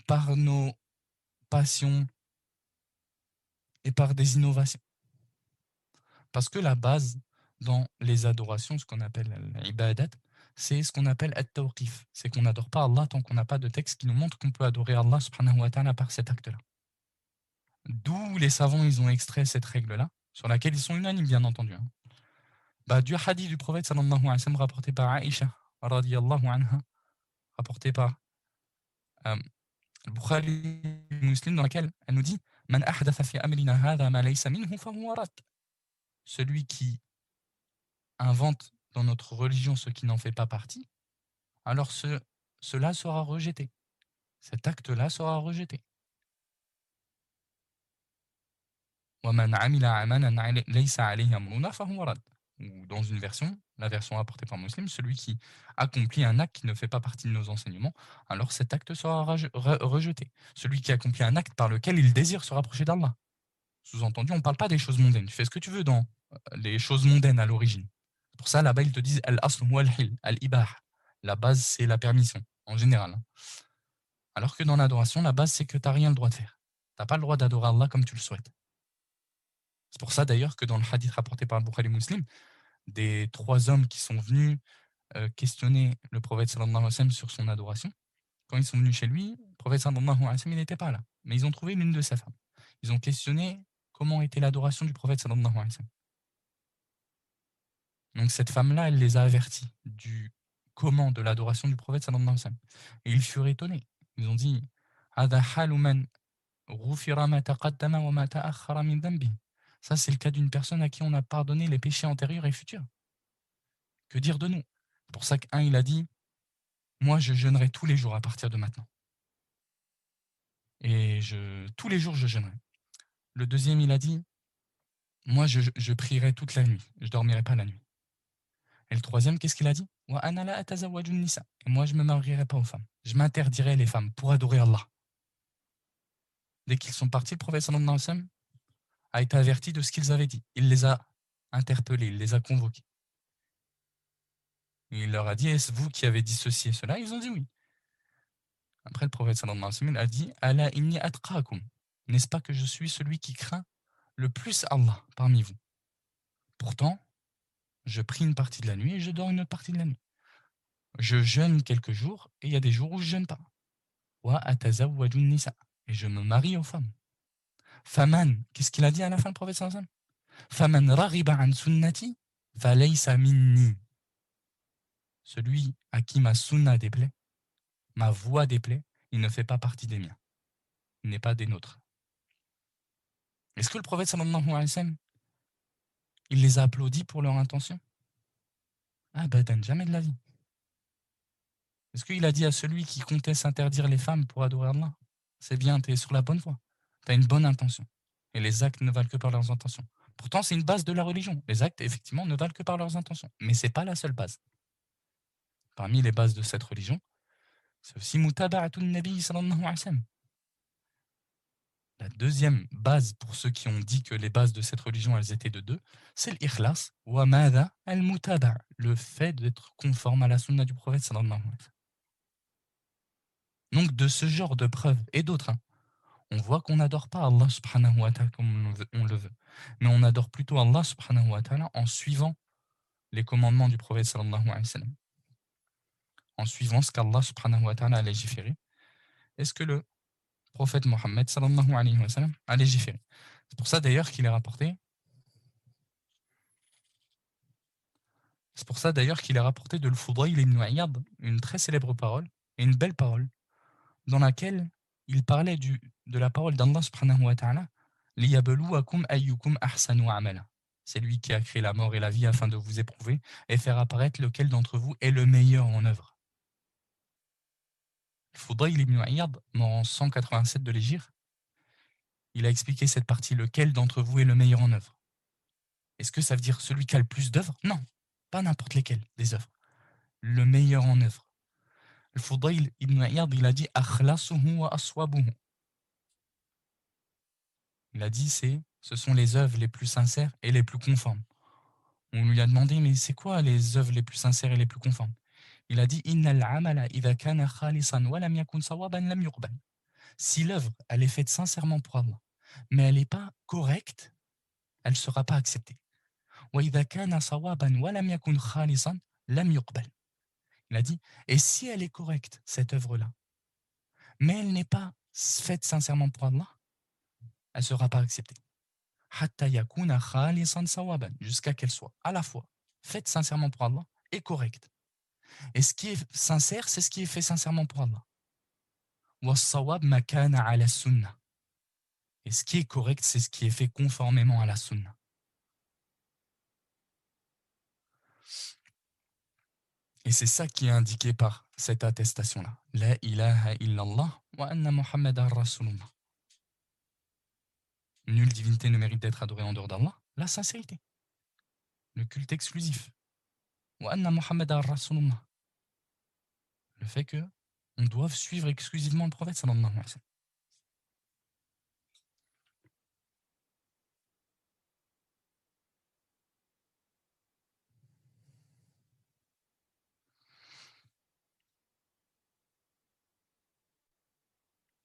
par nos passions et par des innovations. Parce que la base dans les adorations, ce qu'on appelle l'ibadat, c'est ce qu'on appelle at-tawqif. C'est qu'on n'adore pas Allah tant qu'on n'a pas de texte qui nous montre qu'on peut adorer Allah subhanahu wa ta'ala par cet acte-là. D'où les savants, ils ont extrait cette règle-là, sur laquelle ils sont unanimes, bien entendu. Du hadith du prophète sallallahu alayhi wa sallam rapporté par Aïcha, radiyallahu anha, rapporté par Bukhari Muslim, dans laquelle elle nous dit Man ahdatha fi amrina hadha ma laysa minhu fahuwa rad. Celui qui invente dans notre religion ce qui n'en fait pas partie, alors cela sera rejeté. Cet acte-là sera rejeté. Wa man amila amalan laysa alayhi amruna fahuwa rad. Ou dans une version, la version apportée par Muslim, celui qui accomplit un acte qui ne fait pas partie de nos enseignements, alors cet acte sera rejeté. Celui qui accomplit un acte par lequel il désire se rapprocher d'Allah. Sous-entendu, on ne parle pas des choses mondaines. Tu fais ce que tu veux dans les choses mondaines à l'origine. Pour ça, là-bas, ils te disent al-asl huwa al-hil, al-ibah. La base, c'est la permission, en général. Alors que dans l'adoration, la base, c'est que tu n'as rien le droit de faire. Tu n'as pas le droit d'adorer Allah comme tu le souhaites. C'est pour ça, d'ailleurs, que dans le hadith rapporté par Bukhari Muslim, des 3 hommes qui sont venus questionner le prophète sallallahu alayhi wa sallam sur son adoration, quand ils sont venus chez lui, le prophète sallallahu alayhi wa sallam, il n'était pas là. Mais ils ont trouvé l'une de ses femmes. Ils ont questionné comment était l'adoration du prophète sallallahu alayhi wa sallam. Donc cette femme-là, elle les a avertis du comment de l'adoration du prophète sallallahu alayhi wa sallam. Et ils furent étonnés. Ils ont dit Hada halu man ghufira ma taqaddama wa ma ta'akhkhara min dhanbi. Ça, c'est le cas d'une personne à qui on a pardonné les péchés antérieurs et futurs. Que dire de nous? C'est pour ça qu'un, il a dit moi, je jeûnerai tous les jours à partir de maintenant. Et tous les jours, je jeûnerai. Le deuxième, il a dit moi, je prierai toute la nuit. Je ne dormirai pas la nuit. Et le troisième, qu'est-ce qu'il a dit Wa ana la atazawwaju nisa. Et moi, je ne me marierai pas aux femmes. Je m'interdirai les femmes pour adorer Allah. Dès qu'ils sont partis, le prophète sallallahu alayhi wa sallam a été averti de ce qu'ils avaient dit. Il les a interpellés, il les a convoqués. Et il leur a dit, est-ce vous qui avez dit ceci et cela? Ils ont dit oui. Après, le prophète sallallahu alayhi wa sallam a dit, Ala inni atqakum. N'est-ce pas que je suis celui qui craint le plus Allah parmi vous? Pourtant, je prie une partie de la nuit et je dors une autre partie de la nuit. Je jeûne quelques jours et il y a des jours où je jeûne pas. Wa atazawwaju nisa. Et je me marie aux femmes. Faman, qu'est-ce qu'il a dit à la fin, le prophète sallallahu alayhi wa sallam? Faman raghiba an sunnati, falaysa minni. Celui à qui ma sunna déplaît, ma voix déplaît, il ne fait pas partie des miens. Il n'est pas des nôtres. Est-ce que le prophète sallallahu alayhi wa sallam, il les a applaudis pour leur intention? Ah ben, jamais de la vie. Est-ce qu'il a dit à celui qui comptait s'interdire les femmes pour adorer Allah, c'est bien, tu es sur la bonne voie, tu as une bonne intention. Et les actes ne valent que par leurs intentions. Pourtant, c'est une base de la religion. Les actes, effectivement, ne valent que par leurs intentions. Mais ce n'est pas la seule base. Parmi les bases de cette religion, c'est aussi mutaba'atun nabi sallallahu alayhi wa sallam. La deuxième base pour ceux qui ont dit que les bases de cette religion, elles étaient de deux, c'est l'ikhlas, wa madha al-mutaba', le fait d'être conforme à la sunna du prophète sallallahu alayhi wa sallam. Donc de ce genre de preuves et d'autres, on voit qu'on n'adore pas Allah subhanahu wa ta'ala comme on le veut, mais on adore plutôt Allah subhanahu wa ta'ala en suivant les commandements du prophète sallallahu alayhi wa sallam, en suivant ce qu'Allah subhanahu wa ta'ala a légiféré. Est-ce que le prophète Mohammed sallallahu alayhi wa sallam a légiféré? C'est pour ça d'ailleurs qu'il est rapporté. C'est pour ça d'ailleurs qu'il est rapporté de Al-Fudayl ibn Iyad une très célèbre parole et une belle parole dans laquelle il parlait de la parole d'Allah subhanahu wa ta'ala, liyabluwakum ayyukum ahsanu amala. C'est lui qui a créé la mort et la vie afin de vous éprouver et faire apparaître lequel d'entre vous est le meilleur en œuvre. Fudayl ibn Iyad, mort en 187 de l'Hégire, il a expliqué cette partie, lequel d'entre vous est le meilleur en œuvre. Est-ce que ça veut dire celui qui a le plus d'œuvres? Non, pas n'importe lesquelles des œuvres. Le meilleur en œuvre. Le Fudayl ibn Iyad, il a dit akhlasuhu wa aswabuhu. Il a dit ce sont les œuvres les plus sincères et les plus conformes. On lui a demandé mais c'est quoi les œuvres les plus sincères et les plus conformes? Il a dit innal amala idha kana khalisan wa lam yakun sawaban lam yuqbal. Si l'œuvre elle est faite sincèrement pour Allah, mais elle n'est pas correcte, elle ne sera pas acceptée. Wa idha kana sawaban wa lam yakun khalisan lam yuqbal. Il a dit et si elle est correcte cette œuvre-là, mais elle n'est pas faite sincèrement pour Allah, elle ne sera pas acceptée. Jusqu'à qu'elle soit à la fois faite sincèrement pour Allah et correcte. Et ce qui est sincère, c'est ce qui est fait sincèrement pour Allah. Et ce qui est correct, c'est ce qui est fait conformément à la sunna. Et c'est ça qui est indiqué par cette attestation-là. La ilaha illallah wa anna Muhammadan Rasulullah. Nulle divinité ne mérite d'être adorée en dehors d'Allah. La sincérité. Le culte exclusif. Wa anna Muhammadan Rasulullah. Le fait que on doit suivre exclusivement le prophète sallallahu alayhi wa sallam.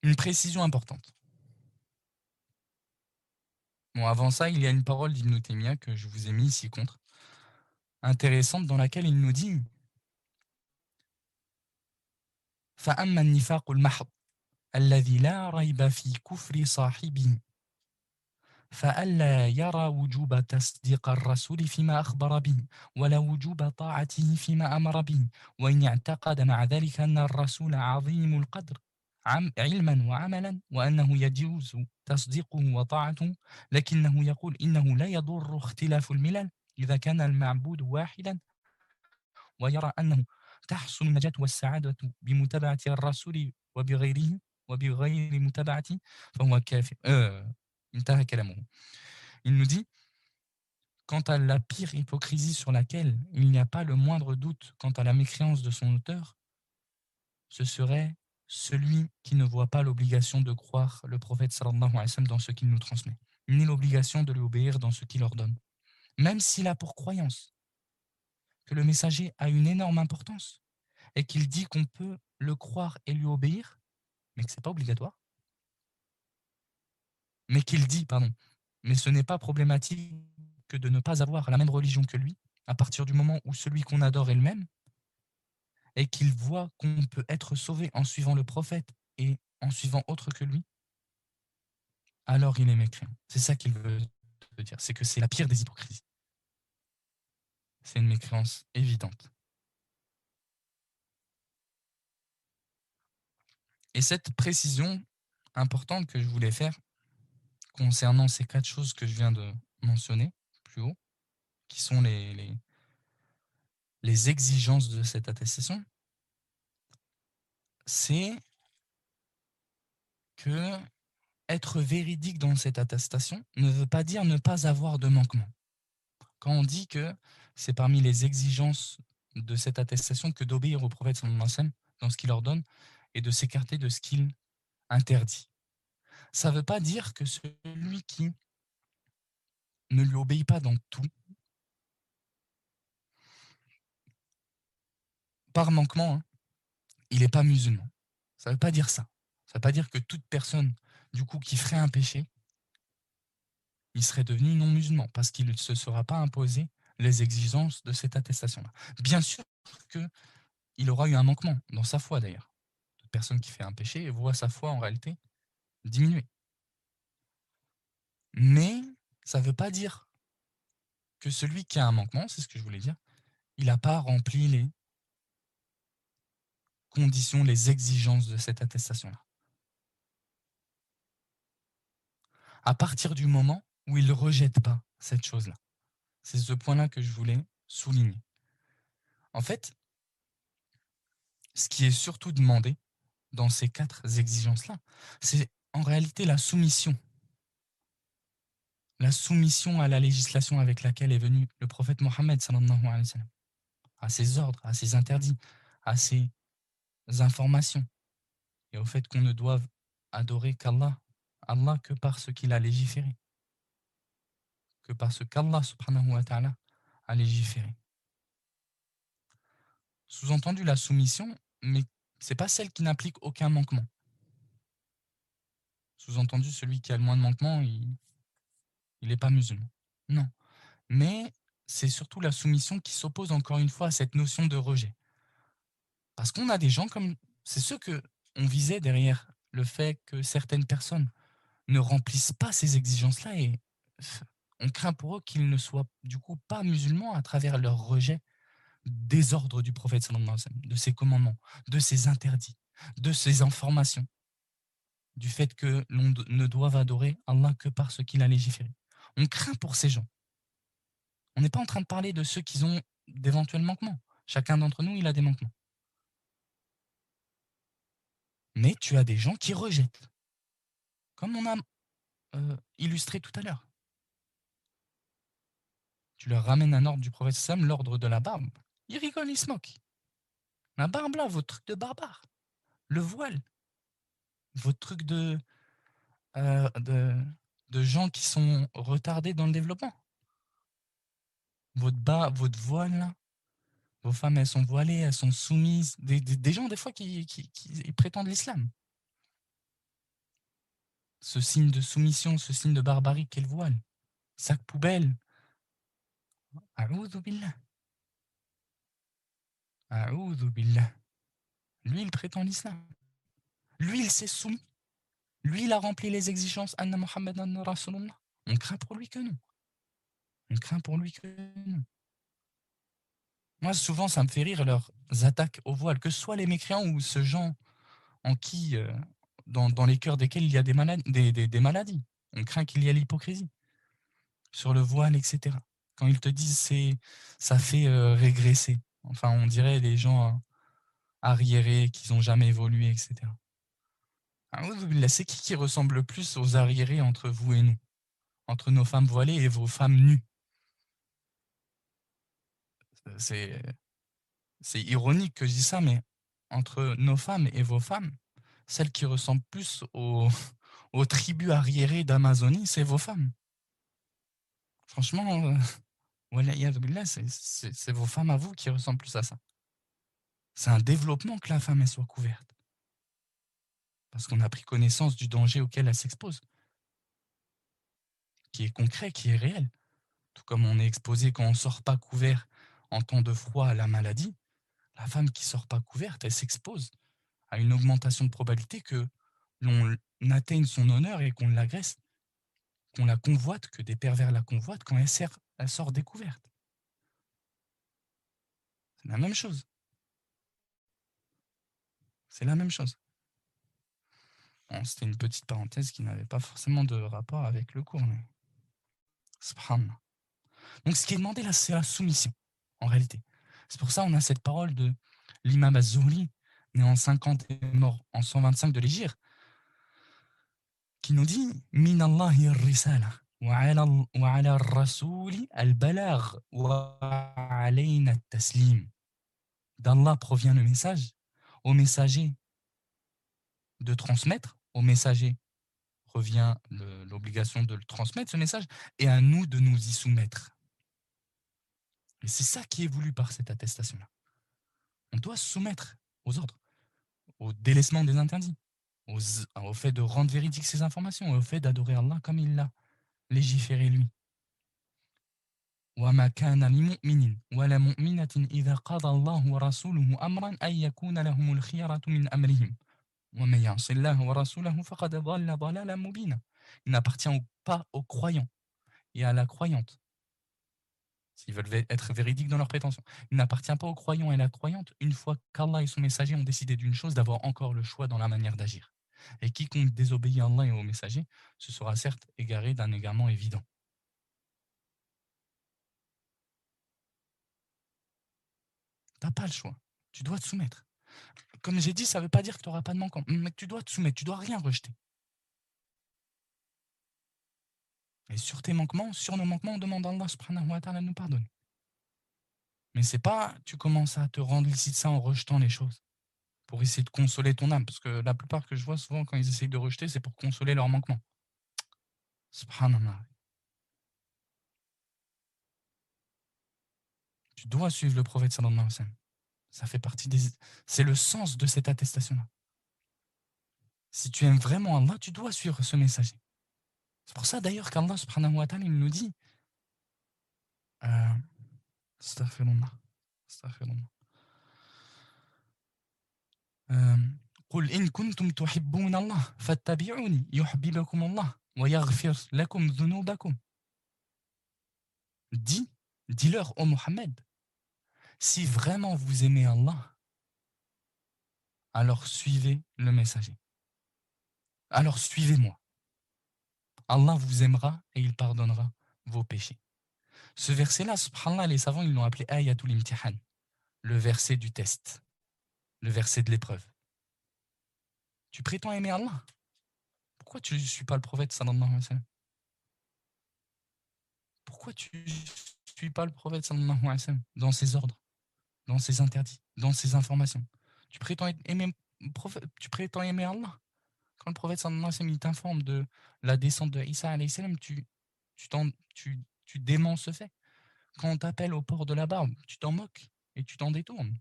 Une précision importante. Bon, avant ça, il y a une parole d'Ibn Taymiyyah que je vous ai mis ici contre, intéressante, dans laquelle il nous dit فَأَمَّا النِّفَاقُ الْمَحْض الَّذِي لَا رَيْبَ فِي كُفْرِ صَاحِبِهِ فألا يرى وجوب تصديق الرسول فيما أخبر به ولا وجوب طاعته فيما أمر به وإن اعتقد مع ذلك أن الرسول عظيم القدر علما وعملا وأنه يجوز تصديقه وطاعته لكنه يقول إنه لا يضر اختلاف الملل إذا كان المعبود واحدا ويرى أنه تحصل النجاة والسعادة بمتابعة الرسول وبغير متابعته فهو كافر. Il nous dit, quant à la pire hypocrisie sur laquelle il n'y a pas le moindre doute quant à la mécréance de son auteur, ce serait celui qui ne voit pas l'obligation de croire le prophète sallallahu alayhi wa sallam dans ce qu'il nous transmet, ni l'obligation de lui obéir dans ce qu'il ordonne, même s'il a pour croyance que le messager a une énorme importance et qu'il dit qu'on peut le croire et lui obéir, mais que ce n'est pas obligatoire, mais qu'il dit, pardon, mais ce n'est pas problématique que de ne pas avoir la même religion que lui, à partir du moment où celui qu'on adore est le même, et qu'il voit qu'on peut être sauvé en suivant le prophète et en suivant autre que lui, alors il est mécréant. C'est ça qu'il veut te dire, c'est que c'est la pire des hypocrisies. C'est une mécréance évidente. Et cette précision importante que je voulais faire concernant ces 4 choses que je viens de mentionner plus haut, qui sont les exigences de cette attestation, c'est que être véridique dans cette attestation ne veut pas dire ne pas avoir de manquement. Quand on dit que c'est parmi les exigences de cette attestation que d'obéir au prophète sallallahu alayhi wa sallam dans ce qu'il ordonne et de s'écarter de ce qu'il interdit. Ça ne veut pas dire que celui qui ne lui obéit pas dans tout, par manquement, hein, il n'est pas musulman. Ça ne veut pas dire ça. Ça ne veut pas dire que toute personne, du coup, qui ferait un péché, il serait devenu non musulman parce qu'il ne se sera pas imposé les exigences de cette attestation-là. Bien sûr qu'il aura eu un manquement dans sa foi d'ailleurs. Toute personne qui fait un péché voit sa foi en réalité diminuer. Mais ça ne veut pas dire que celui qui a un manquement, c'est ce que je voulais dire, il n'a pas rempli les conditions, les exigences de cette attestation-là. À partir du moment où il ne rejette pas cette chose-là. C'est ce point-là que je voulais souligner. En fait, ce qui est surtout demandé dans ces 4 exigences-là, c'est en réalité la soumission. La soumission à la législation avec laquelle est venu le prophète Mohammed, sallallahu alayhi wa sallam, à ses ordres, à ses interdits, à ses informations, et au fait qu'on ne doive adorer Allah que par ce qu'il a légiféré, que par ce qu'Allah subhanahu wa ta'ala a légiféré. Sous-entendu la soumission, mais ce n'est pas celle qui n'implique aucun manquement. Sous-entendu, celui qui a le moins de manquements, il n'est pas musulman. Non. Mais c'est surtout la soumission qui s'oppose encore une fois à cette notion de rejet. Parce qu'on a des gens comme... C'est ce qu'on visait derrière le fait que certaines personnes ne remplissent pas ces exigences-là et on craint pour eux qu'ils ne soient du coup pas musulmans à travers leur rejet des ordres du prophète sallallahu alayhi wa sallam, de ses commandements, de ses interdits, de ses informations, du fait que l'on ne doive adorer Allah que par ce qu'il a légiféré. On craint pour ces gens. On n'est pas en train de parler de ceux qui ont d'éventuels manquements. Chacun d'entre nous, il a des manquements. Mais tu as des gens qui rejettent, comme on a illustré tout à l'heure. Tu leur ramènes un ordre du prophète Sam, l'ordre de la barbe. Ils rigolent, ils se moquent. La barbe là, votre truc de barbare. Le voile, votre truc euh, de, de gens qui sont retardés dans le développement. Votre voile là, vos femmes elles sont voilées, elles sont soumises. Des gens des fois qui prétendent l'islam. Ce signe de soumission, ce signe de barbarie qu'est le voile. Sac poubelle. A'oudhu billah. A'oudhu billah. Lui, il prétend l'islam. Lui, il s'est soumis. Lui, il a rempli les exigences. Anna Muhammadan Rasulullah. On craint pour lui que non. On craint pour lui que non. Moi, souvent, ça me fait rire leurs attaques au voile, que ce soit les mécréants ou ce gens en qui, dans les cœurs desquels il y a des maladies. On craint qu'il y ait l'hypocrisie sur le voile, etc. Quand ils te disent ça fait régresser. Enfin, on dirait les gens arriérés qui n'ont jamais évolué, etc. C'est qui ressemble le plus aux arriérés entre vous et nous? Entre nos femmes voilées et vos femmes nues? C'est ironique que je dis ça, mais entre nos femmes et vos femmes, celles qui ressemblent plus aux tribus arriérées d'Amazonie, c'est vos femmes. Franchement, C'est vos femmes à vous qui ressemblent plus à ça. C'est un développement que la femme elle soit couverte. Parce qu'on a pris connaissance du danger auquel elle s'expose, qui est concret, qui est réel. Tout comme on est exposé quand on ne sort pas couvert en temps de froid à la maladie, la femme qui ne sort pas couverte, elle s'expose à une augmentation de probabilité que l'on atteigne son honneur et qu'on l'agresse, qu'on la convoite, que des pervers la convoitent quand elle sort découverte. C'est la même chose. C'est la même chose. Bon, c'était une petite parenthèse qui n'avait pas forcément de rapport avec le cours. Mais... Subhanallah. Donc ce qui est demandé là, c'est la soumission, en réalité. C'est pour ça qu'on a cette parole de l'imam Az-Zuhri, né en 50 et mort en 125 de l'Hégire, qui nous dit « Min Allahi ar-risala, wa ala ar-rasuli al-balagh, wa alayna at-taslim » D'Allah provient le message, au messager de transmettre, au messager revient l'obligation de le transmettre, ce message, et à nous de nous y soumettre. Et c'est ça qui est voulu par cette attestation-là. On doit se soumettre aux ordres, au délaissement des interdits, au fait de rendre véridiques ces informations, au fait d'adorer Allah comme il l'a légiféré lui. وما كان لمؤمن ولا مؤمنة إذا قضى الله ورسوله أمرا أن يكون لهم الخيرة من أمرهم ومن يعص الله ورسوله فقد ضل ضلالا مبينا. Il n'appartient pas aux croyants et à la croyante, s'ils veulent être véridiques dans leurs prétentions. Il n'appartient pas aux croyants et à la croyante, une fois qu'Allah et son messager ont décidé d'une chose, d'avoir encore le choix dans la manière d'agir. Et quiconque désobéit à Allah et au messager, ce sera certes égaré d'un égarement évident. Tu n'as pas le choix. Tu dois te soumettre. Comme j'ai dit, ça ne veut pas dire que tu n'auras pas de manquant, mais tu dois te soumettre, tu ne dois rien rejeter. Et sur tes manquements, sur nos manquements, on demande à Allah subhanahu wa ta'ala de nous pardonner. Mais c'est pas, tu commences à te rendre licite ça en rejetant les choses, pour essayer de consoler ton âme, parce que la plupart que je vois souvent quand ils essayent de rejeter, c'est pour consoler leurs manquements. Subhanallah. Tu dois suivre le prophète sallallahu alayhi wa sallam. Ça fait partie des... C'est le sens de cette attestation-là. Si tu aimes vraiment Allah, tu dois suivre ce messager. C'est pour ça d'ailleurs qu'Allah subhanahu wa ta'ala, il nous dit astaghfirullah. Astaghfirullah. قل إن كنتم تحبون الله فاتبعوني يحببكم الله ويغفر لكم ذنوبكم. Dis-leur, ô Mohammed, si vraiment vous aimez Allah, alors suivez le messager. Alors suivez-moi. Allah vous aimera et il pardonnera vos péchés. Ce verset-là, subhanallah, les savants ils l'ont appelé ayatul imtihan, le verset du test, le verset de l'épreuve. Tu prétends aimer Allah? Pourquoi tu ne suis pas le prophète sallallahu alayhi wa sallam? Pourquoi tu ne suis pas le prophète sallallahu alayhi wa sallam dans ses ordres, dans ses interdits, dans ses informations? Tu prétends aimer Allah? Quand le prophète sallallahu alayhi wa sallam t'informe de la descente de Isa alayhi salam, tu démens ce fait. Quand on t'appelle au port de la barbe, tu t'en moques et tu t'en détournes.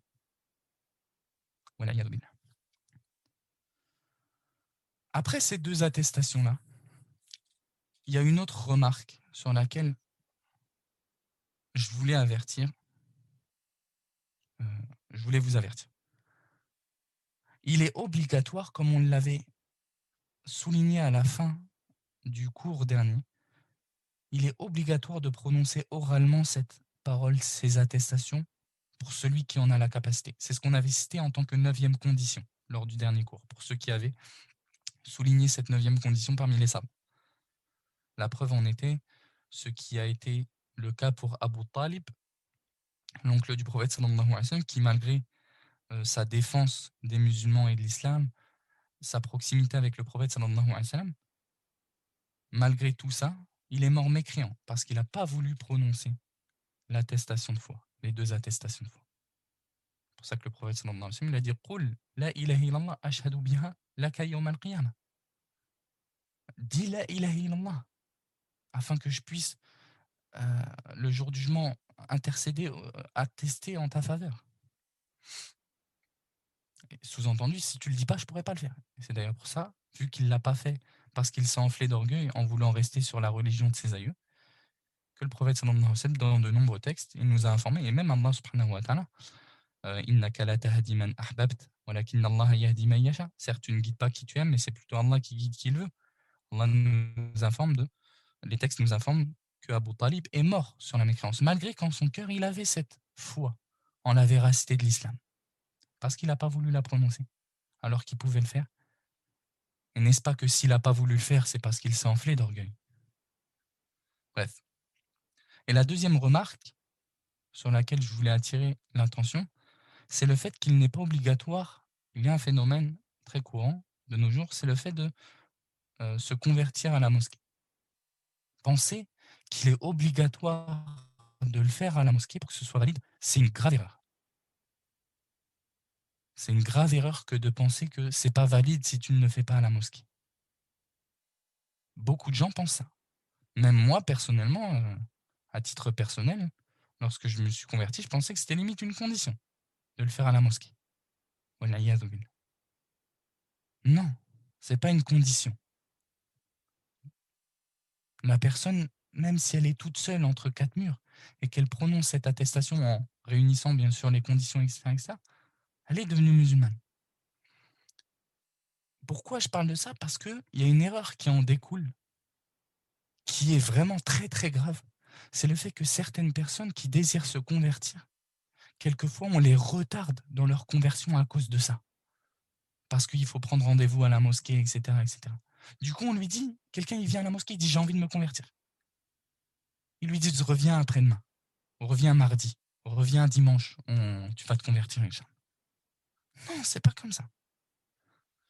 Voilà, yadoubillah. Après ces deux attestations-là, il y a une autre remarque sur laquelle je voulais vous avertir. Il est obligatoire, comme on l'avait souligné à la fin du cours dernier, il est obligatoire de prononcer oralement cette parole, ces attestations, pour celui qui en a la capacité. C'est ce qu'on avait cité en tant que 9e condition lors du dernier cours, pour ceux qui avaient souligné cette 9e condition parmi les savants. La preuve en était ce qui a été le cas pour Abu Talib, l'oncle du prophète sallallahu alayhi wa sallam, qui malgré sa défense des musulmans et de l'islam, sa proximité avec le prophète sallallahu alayhi wa sallam, malgré tout ça, il est mort mécréant parce qu'il n'a pas voulu prononcer l'attestation de foi, les deux attestations de foi. C'est pour ça que le prophète sallallahu alayhi wa sallam il a dit Qul la ilaha illallah ashhadu biha laka yawm al-qiyamah. Dis la ilaha illallah afin que je puisse le jour du jugement intercéder, attester en ta faveur. Sous-entendu, si tu le dis pas, je pourrais pas le faire. C'est d'ailleurs pour ça, vu qu'il l'a pas fait, parce qu'il s'est enflé d'orgueil en voulant rester sur la religion de ses aïeux, que le prophète sallallahu alayhi wa sallam, dans de nombreux textes, il nous a informé, et même Allah subhanahu wa ta'ala, innaka la tahdi man ahbabt, walakin Allah yahdi man yasha. Certes, tu ne guides pas qui tu aimes, mais c'est plutôt Allah qui guide qui il veut. Allah nous informe les textes nous informent que Abu Talib est mort sur la mécréance, malgré qu'en son cœur, il avait cette foi en la véracité de l'islam, parce qu'il n'a pas voulu la prononcer, alors qu'il pouvait le faire. Et n'est-ce pas que s'il n'a pas voulu le faire, c'est parce qu'il s'est enflé d'orgueil. Bref. Et la deuxième remarque sur laquelle je voulais attirer l'attention, c'est le fait qu'il n'est pas obligatoire, il y a un phénomène très courant de nos jours, c'est le fait de se convertir à la mosquée. Penser qu'il est obligatoire de le faire à la mosquée pour que ce soit valide, c'est une grave erreur. C'est une grave erreur que de penser que c'est pas valide si tu ne le fais pas à la mosquée. Beaucoup de gens pensent ça. Même moi, personnellement, à titre personnel, lorsque je me suis converti, je pensais que c'était limite une condition de le faire à la mosquée. Non, c'est pas une condition. La personne, même si elle est toute seule entre quatre murs et qu'elle prononce cette attestation en réunissant bien sûr les conditions, etc., elle est devenue musulmane. Pourquoi je parle de ça? Parce qu'il y a une erreur qui en découle, qui est vraiment très très grave. C'est le fait que certaines personnes qui désirent se convertir, quelquefois on les retarde dans leur conversion à cause de ça. Parce qu'il faut prendre rendez-vous à la mosquée, etc., etc. Du coup, on lui dit, quelqu'un il vient à la mosquée, il dit j'ai envie de me convertir. Il lui dit reviens après-demain, reviens mardi, reviens dimanche, tu vas te convertir, Inch'Allah. Non, c'est pas comme ça.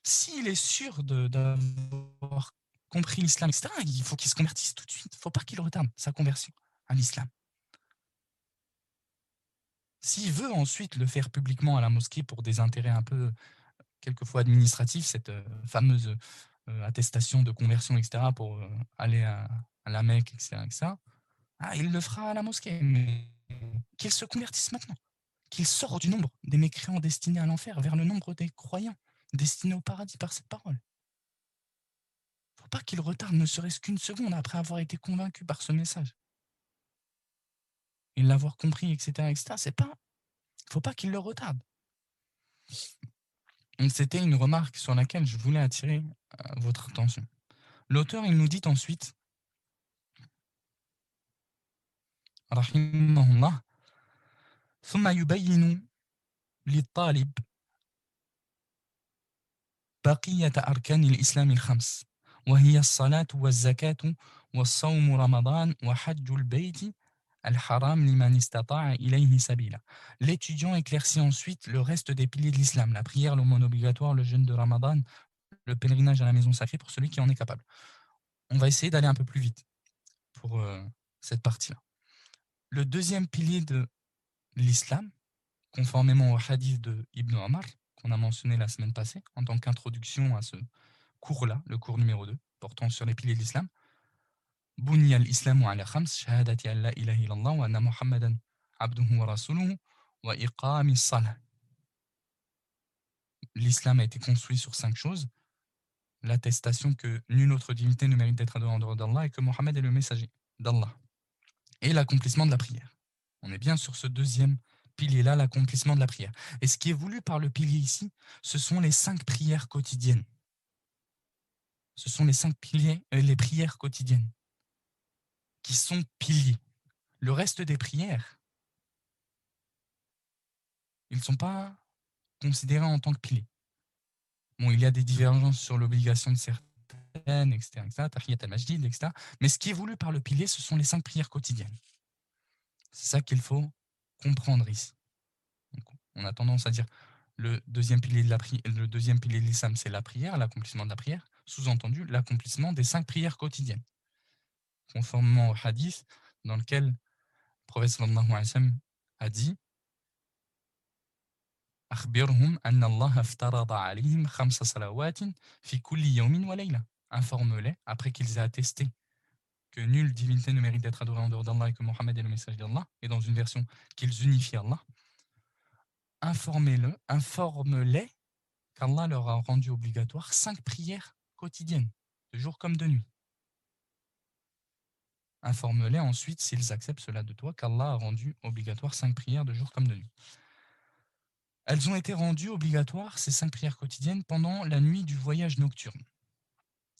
S'il est sûr d'avoir compris l'islam, etc., il faut qu'il se convertisse tout de suite. Il ne faut pas qu'il retarde sa conversion à l'islam. S'il veut ensuite le faire publiquement à la mosquée pour des intérêts un peu, quelquefois administratifs, cette fameuse attestation de conversion, etc., pour aller à la Mecque, etc., il le fera à la mosquée. Mais qu'il se convertisse maintenant. Qu'il sorte du nombre des mécréants destinés à l'enfer vers le nombre des croyants destinés au paradis par cette parole. Il ne faut pas qu'il retarde ne serait-ce qu'une seconde après avoir été convaincu par ce message. Et l'avoir compris, etc., etc., c'est pas... Il ne faut pas qu'il le retarde. Donc c'était une remarque sur laquelle je voulais attirer votre attention. L'auteur, il nous dit ensuite, rahimahullah, ثم يبين للطالب بقية أركان الإسلام الخمس وهي الصلاة والزكاة والصوم رمضان وحج البيت الحرام لمن استطاع إليه سبيلا. L'étudiant éclaircit ensuite le reste des piliers de l'islam, la prière, l'aumône obligatoire, le jeûne de Ramadan, le pèlerinage à la maison sacrée pour celui qui en est capable. On va essayer d'aller un peu plus vite pour cette partie-là. Le deuxième pilier de l'islam, conformément au hadith de Ibn Omar, qu'on a mentionné la semaine passée, en tant qu'introduction à ce cours-là, le cours numéro 2, portant sur les piliers de l'islam. Bunya al-islamu ala khams, shahadati an la ilaha illallah wa anna Muhammadan abduhu wa rasuluhu wa iqamis salah. L'islam a été construit sur 5 choses. L'attestation que nulle autre divinité ne mérite d'être adorée en dehors d'Allah et que Mohammed est le messager d'Allah. Et l'accomplissement de la prière. On est bien sur ce deuxième pilier-là, l'accomplissement de la prière. Et ce qui est voulu par le pilier ici, ce sont les 5 prières quotidiennes. Ce sont les 5 piliers, les prières quotidiennes qui sont piliers. Le reste des prières, ils ne sont pas considérés en tant que piliers. Bon, il y a des divergences sur l'obligation de certaines, etc., Tahiyat al-Masjid, etc. Mais ce qui est voulu par le pilier, ce sont les 5 prières quotidiennes. C'est ça qu'il faut comprendre ici. Donc, on a tendance à dire le deuxième pilier de l'islam, c'est la prière, l'accomplissement de la prière, sous-entendu l'accomplissement des 5 prières quotidiennes, conformément au hadith dans lequel le prophète sallallahu alayhi wa sallam a dit أخبرهم أن الله افترض عليهم 5 صلوات في كل يوم وليلة. Informe-les, après qu'ils aient attesté que nulle divinité ne mérite d'être adorée en dehors d'Allah et que Mohammed est le messager d'Allah, et dans une version qu'ils unifient Allah, informe-les qu'Allah leur a rendu obligatoire 5 prières quotidiennes, de jour comme de nuit. Informe-les ensuite, s'ils acceptent cela de toi, qu'Allah a rendu obligatoire 5 prières de jour comme de nuit. Elles ont été rendues obligatoires, ces 5 prières quotidiennes, pendant la nuit du voyage nocturne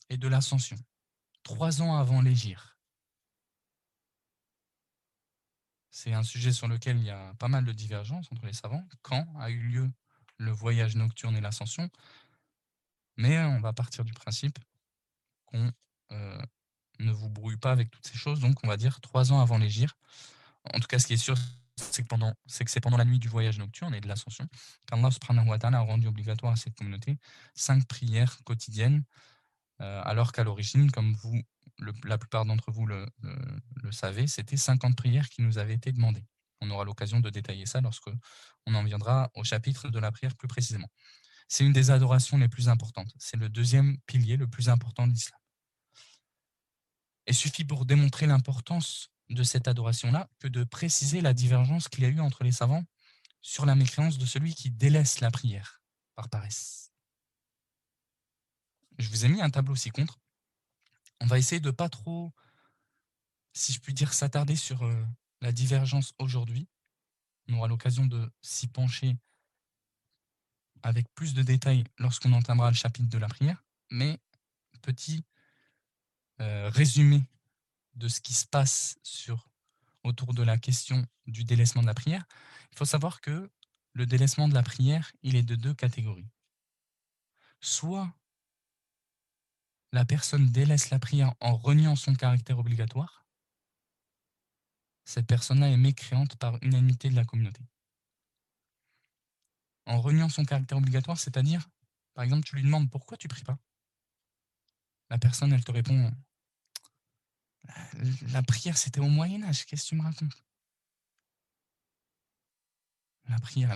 et de l'ascension, 3 ans avant l'hégire. C'est un sujet sur lequel il y a pas mal de divergences entre les savants. Quand a eu lieu le voyage nocturne et l'ascension? Mais on va partir du principe qu'on ne vous brouille pas avec toutes ces choses, donc on va dire 3 ans avant l'hégire. En tout cas, ce qui est sûr, c'est que c'est pendant la nuit du voyage nocturne et de l'ascension qu'Allah subhanahu wa ta'ala a rendu obligatoire à cette communauté 5 prières quotidiennes, alors qu'à l'origine, comme vous, la plupart d'entre vous le savez, c'était 50 prières qui nous avaient été demandées. On aura l'occasion de détailler ça lorsque on en viendra au chapitre de la prière plus précisément. C'est une des adorations les plus importantes. C'est le deuxième pilier le plus important de l'islam. Il suffit pour démontrer l'importance de cette adoration-là que de préciser la divergence qu'il y a eu entre les savants sur la mécréance de celui qui délaisse la prière par paresse. Je vous ai mis un tableau ci-contre. On va essayer de pas trop, si je puis dire, s'attarder sur la divergence aujourd'hui. On aura l'occasion de s'y pencher avec plus de détails lorsqu'on entamera le chapitre de la prière. Mais petit résumé de ce qui se passe autour de la question du délaissement de la prière. Il faut savoir que le délaissement de la prière, il est de 2 catégories. Soit la personne délaisse la prière en reniant son caractère obligatoire, cette personne-là est mécréante par unanimité de la communauté. En reniant son caractère obligatoire, c'est-à-dire, par exemple, tu lui demandes pourquoi tu pries pas. La personne, elle te répond la prière, c'était au Moyen-Âge, qu'est-ce que tu me racontes? La prière,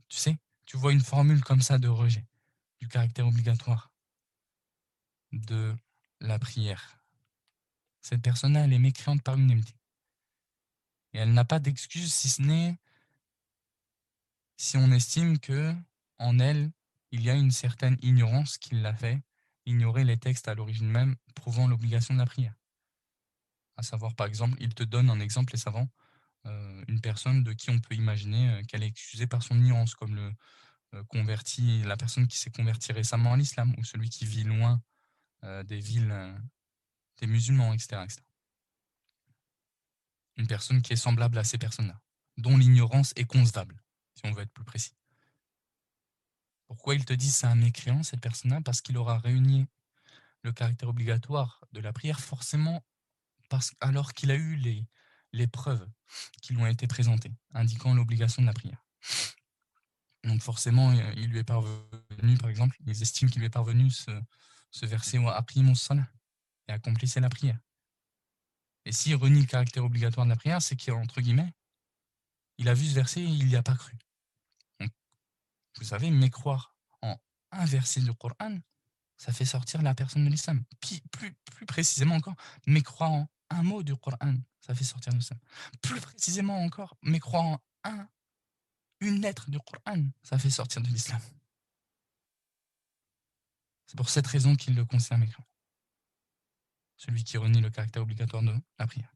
tu sais, tu vois une formule comme ça de rejet du caractère obligatoire de la prière. Cette personne-là, elle est mécréante par unanimité. Et elle n'a pas d'excuse si ce n'est si on estime que en elle, il y a une certaine ignorance qui l'a fait ignorer les textes à l'origine même prouvant l'obligation de la prière. À savoir, par exemple, il te donne un exemple, les savants, une personne de qui on peut imaginer qu'elle est excusée par son ignorance, comme la personne qui s'est convertie récemment à l'islam, ou celui qui vit loin des villes des musulmans, etc., etc. Une personne qui est semblable à ces personnes-là, dont l'ignorance est concevable, si on veut être plus précis. Pourquoi ils te disent c'est un mécréant, cette personne-là? Parce qu'il aura réuni le caractère obligatoire de la prière, forcément, alors qu'il a eu les preuves qui lui ont été présentées, indiquant l'obligation de la prière. Donc forcément, il lui est parvenu, par exemple, ils estiment qu'il lui est parvenu ce verset « Aqimus salah » et accomplissez la prière. Et s'il renie le caractère obligatoire de la prière, c'est qu'entre guillemets, il a vu ce verset et il n'y a pas cru. Donc, vous savez, mécroire en un verset du Coran, ça fait sortir la personne de l'islam. Plus précisément encore, mécroire en un mot du Coran, ça fait sortir de l'islam. Plus précisément encore, mécroire en une lettre du Coran, ça fait sortir de l'islam. C'est pour cette raison qu'il le considère mécréant. Celui qui renie le caractère obligatoire de la prière.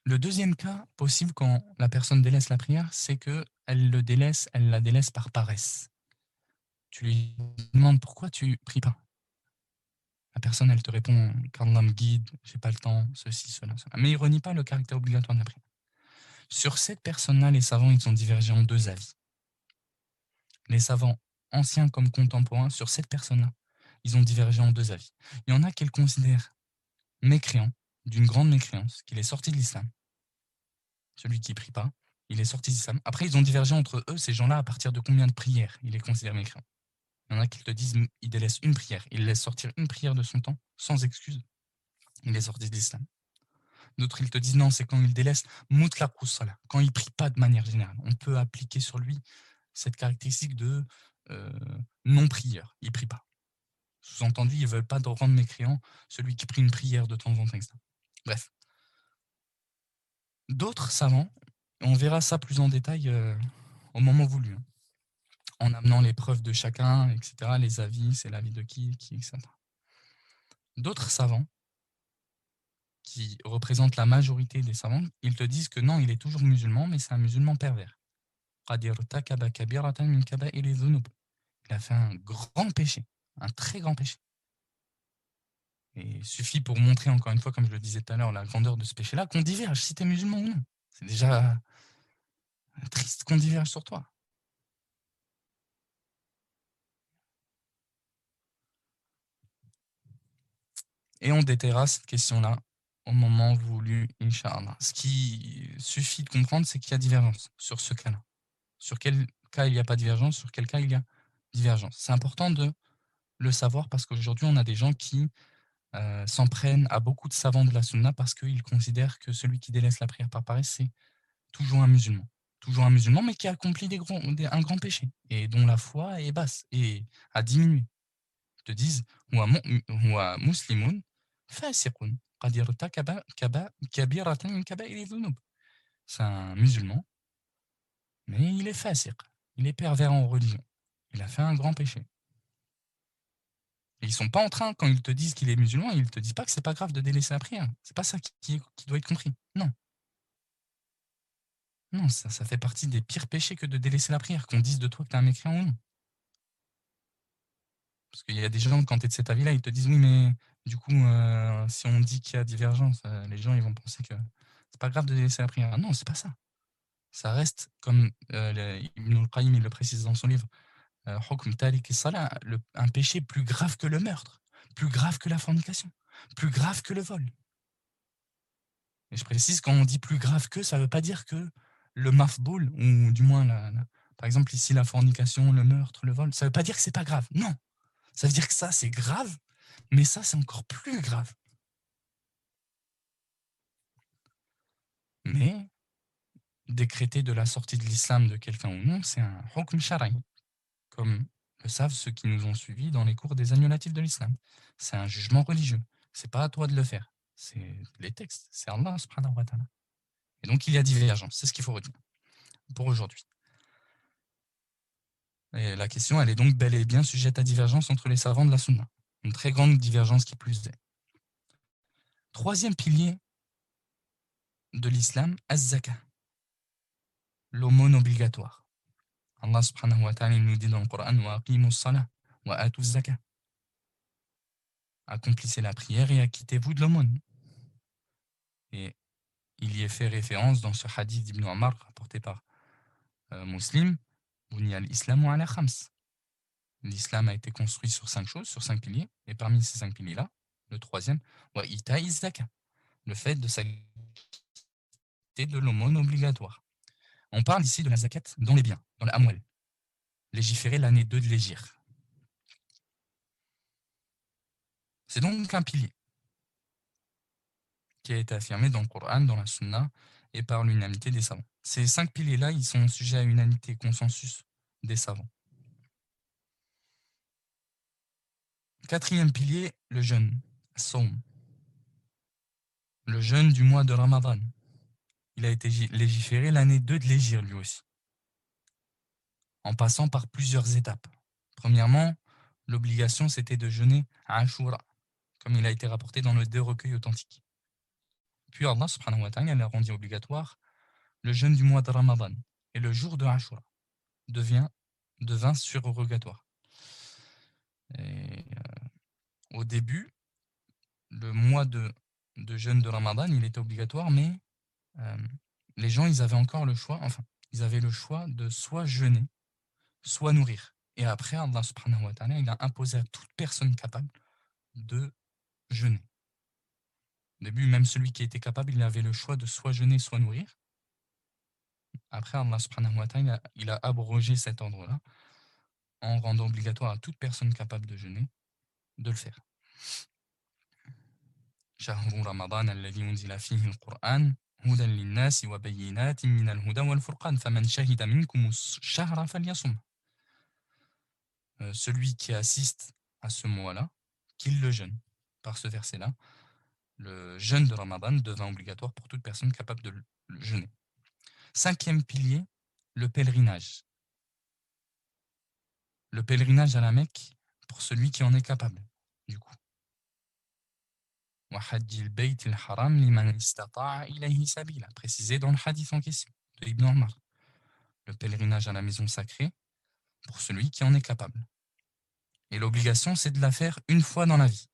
Le deuxième cas possible quand la personne délaisse la prière, c'est qu'elle la délaisse par paresse. Tu lui demandes pourquoi tu pries pas. La personne, elle te répond qu'Allah me guide, j'ai pas le temps, ceci, cela. Mais il renie pas le caractère obligatoire de la prière. Sur cette personne-là, les savants, ils ont divergé en 2 avis. Les savants anciens comme contemporains, sur cette personne-là, ils ont divergé en 2 avis. Il y en a qui le considèrent mécréant, d'une grande mécréance, qu'il est sorti de l'islam. Celui qui ne prie pas, il est sorti de l'islam. Après, ils ont divergé entre eux, ces gens-là, à partir de combien de prières il est considéré mécréant. Il y en a qui te disent il délaisse une prière, il laisse sortir une prière de son temps, sans excuse. Il est sorti de l'islam. D'autres, ils te disent non, c'est quand il délaisse mutlaqus salah, quand il ne prie pas de manière générale. On peut appliquer sur lui cette caractéristique de non-prieur, il ne prie pas. Sous-entendu, ils ne veulent pas rendre mécréant celui qui prie une prière de temps en temps, etc. Bref. D'autres savants, on verra ça plus en détail au moment voulu, hein, en amenant les preuves de chacun, etc., les avis, c'est l'avis de qui, etc. D'autres savants, qui représentent la majorité des savants, ils te disent que non, il est toujours musulman, mais c'est un musulman pervers. Il a fait un grand péché, un très grand péché. Et il suffit pour montrer, encore une fois, comme je le disais tout à l'heure, la grandeur de ce péché-là, qu'on diverge si tu es musulman ou non. C'est déjà triste qu'on diverge sur toi. Et on détaillera cette question-là au moment voulu, Inch'Allah. Ce qui suffit de comprendre, c'est qu'il y a divergence sur ce cas-là. Sur quel cas il n'y a pas de divergence, sur quel cas il y a divergence. C'est important de le savoir parce qu'aujourd'hui, on a des gens qui s'en prennent à beaucoup de savants de la sunna parce qu'ils considèrent que celui qui délaisse la prière par paresse, c'est toujours un musulman. Toujours un musulman, mais qui a accompli un grand péché et dont la foi est basse et a diminué. Ils te disent Huwa muslimun fasiqun qad irtakaba kabiratan min kaba'iri dhunub. C'est un musulman, mais il est fasiq. Il est pervers en religion. Il a fait un grand péché. Et ils sont pas en train, quand ils te disent qu'il est musulman, ils te disent pas que c'est pas grave de délaisser la prière. C'est pas ça qui doit être compris. Non. Non, ça fait partie des pires péchés que de délaisser la prière, qu'on dise de toi que tu es un mécréant ou non. Parce qu'il y a des gens, quand tu es de cet avis-là, ils te disent oui, mais du coup, si on dit qu'il y a divergence, les gens ils vont penser que c'est pas grave de délaisser la prière. Non, c'est pas ça. Ça reste, comme Ibn al-Qayyim il le précise dans son livre, Hukm Tariq as-Salah, un péché plus grave que le meurtre, plus grave que la fornication, plus grave que le vol. Et je précise, quand on dit plus grave que, ça ne veut pas dire que le mafdoul, ou du moins, par exemple ici, la fornication, le meurtre, le vol, ça ne veut pas dire que c'est pas grave. Non, ça veut dire que ça, c'est grave, mais ça, c'est encore plus grave. Mais décréter de la sortie de l'islam de quelqu'un ou non, c'est un hukm shara'i, comme le savent ceux qui nous ont suivis dans les cours des annulatifs de l'islam. C'est un jugement religieux. C'est pas à toi de le faire. C'est les textes. C'est Allah subhanahu wa ta'ala. Et donc, il y a divergence. C'est ce qu'il faut retenir pour aujourd'hui. Et la question, elle est donc bel et bien sujette à divergence entre les savants de la sunna. Une très grande divergence qui plus est. Troisième pilier de l'islam, az-zaka, l'aumône obligatoire. Allah subhanahu wa ta'ala nous dit dans le Coran wa aqimus salah wa atuz zaka. Accomplissez la prière et acquittez-vous de l'aumône. Et il y est fait référence dans ce hadith d'Ibn Omar rapporté par Muslim, Bunya al-Islamu ala khams. L'islam a été construit sur 5 choses, sur 5 piliers, et parmi ces 5 piliers-là, le troisième, wa ita'iz zaka, le fait de s'acquitter de l'aumône obligatoire. On parle ici de la zakat dans les biens, dans l'amwal, légiféré l'année 2 de l'Hégire. C'est donc un pilier qui a été affirmé dans le Coran, dans la Sunna et par l'unanimité des savants. Ces 5 piliers-là, ils sont sujets à unanimité et consensus des savants. Quatrième pilier, le jeûne, Sawm. Le jeûne du mois de Ramadan. Il a été légiféré l'année 2 de l'Hégire lui aussi, en passant par plusieurs étapes. Premièrement, l'obligation c'était de jeûner à Ashura, comme il a été rapporté dans les 2 recueils authentiques. Puis Allah subhanahu wa ta'ala a rendu obligatoire le jeûne du mois de Ramadan, et le jour de Ashura devint surrogatoire. Et, au début, le mois de jeûne de Ramadan, il était obligatoire, mais les gens, ils avaient encore le choix, enfin, ils avaient le choix de soit jeûner, soit nourrir. Et après, Allah subhanahu wa ta'ala, il a imposé à toute personne capable de jeûner. Au début, même celui qui était capable, il avait le choix de soit jeûner, soit nourrir. Après, Allah subhanahu wa ta'ala, il a abrogé cet ordre-là en rendant obligatoire à toute personne capable de jeûner de le faire. شهر رمضان الذي أنزل فيه القرآن هدى للناس وبينات من الهدى والفرقان فمن شهد منكم الشهر فليصم. Celui qui assiste à ce mois-là qu'il le jeûne. Par ce verset-là, le jeûne de Ramadan devint obligatoire pour toute personne capable de le jeûner. 5e pilier, le pèlerinage. Le pèlerinage à la Mecque pour celui qui en est capable, du coup. Précisé dans le hadith en question de Ibn Omar. Le pèlerinage à la maison sacrée pour celui qui en est capable. Et l'obligation, c'est de la faire une fois dans la vie.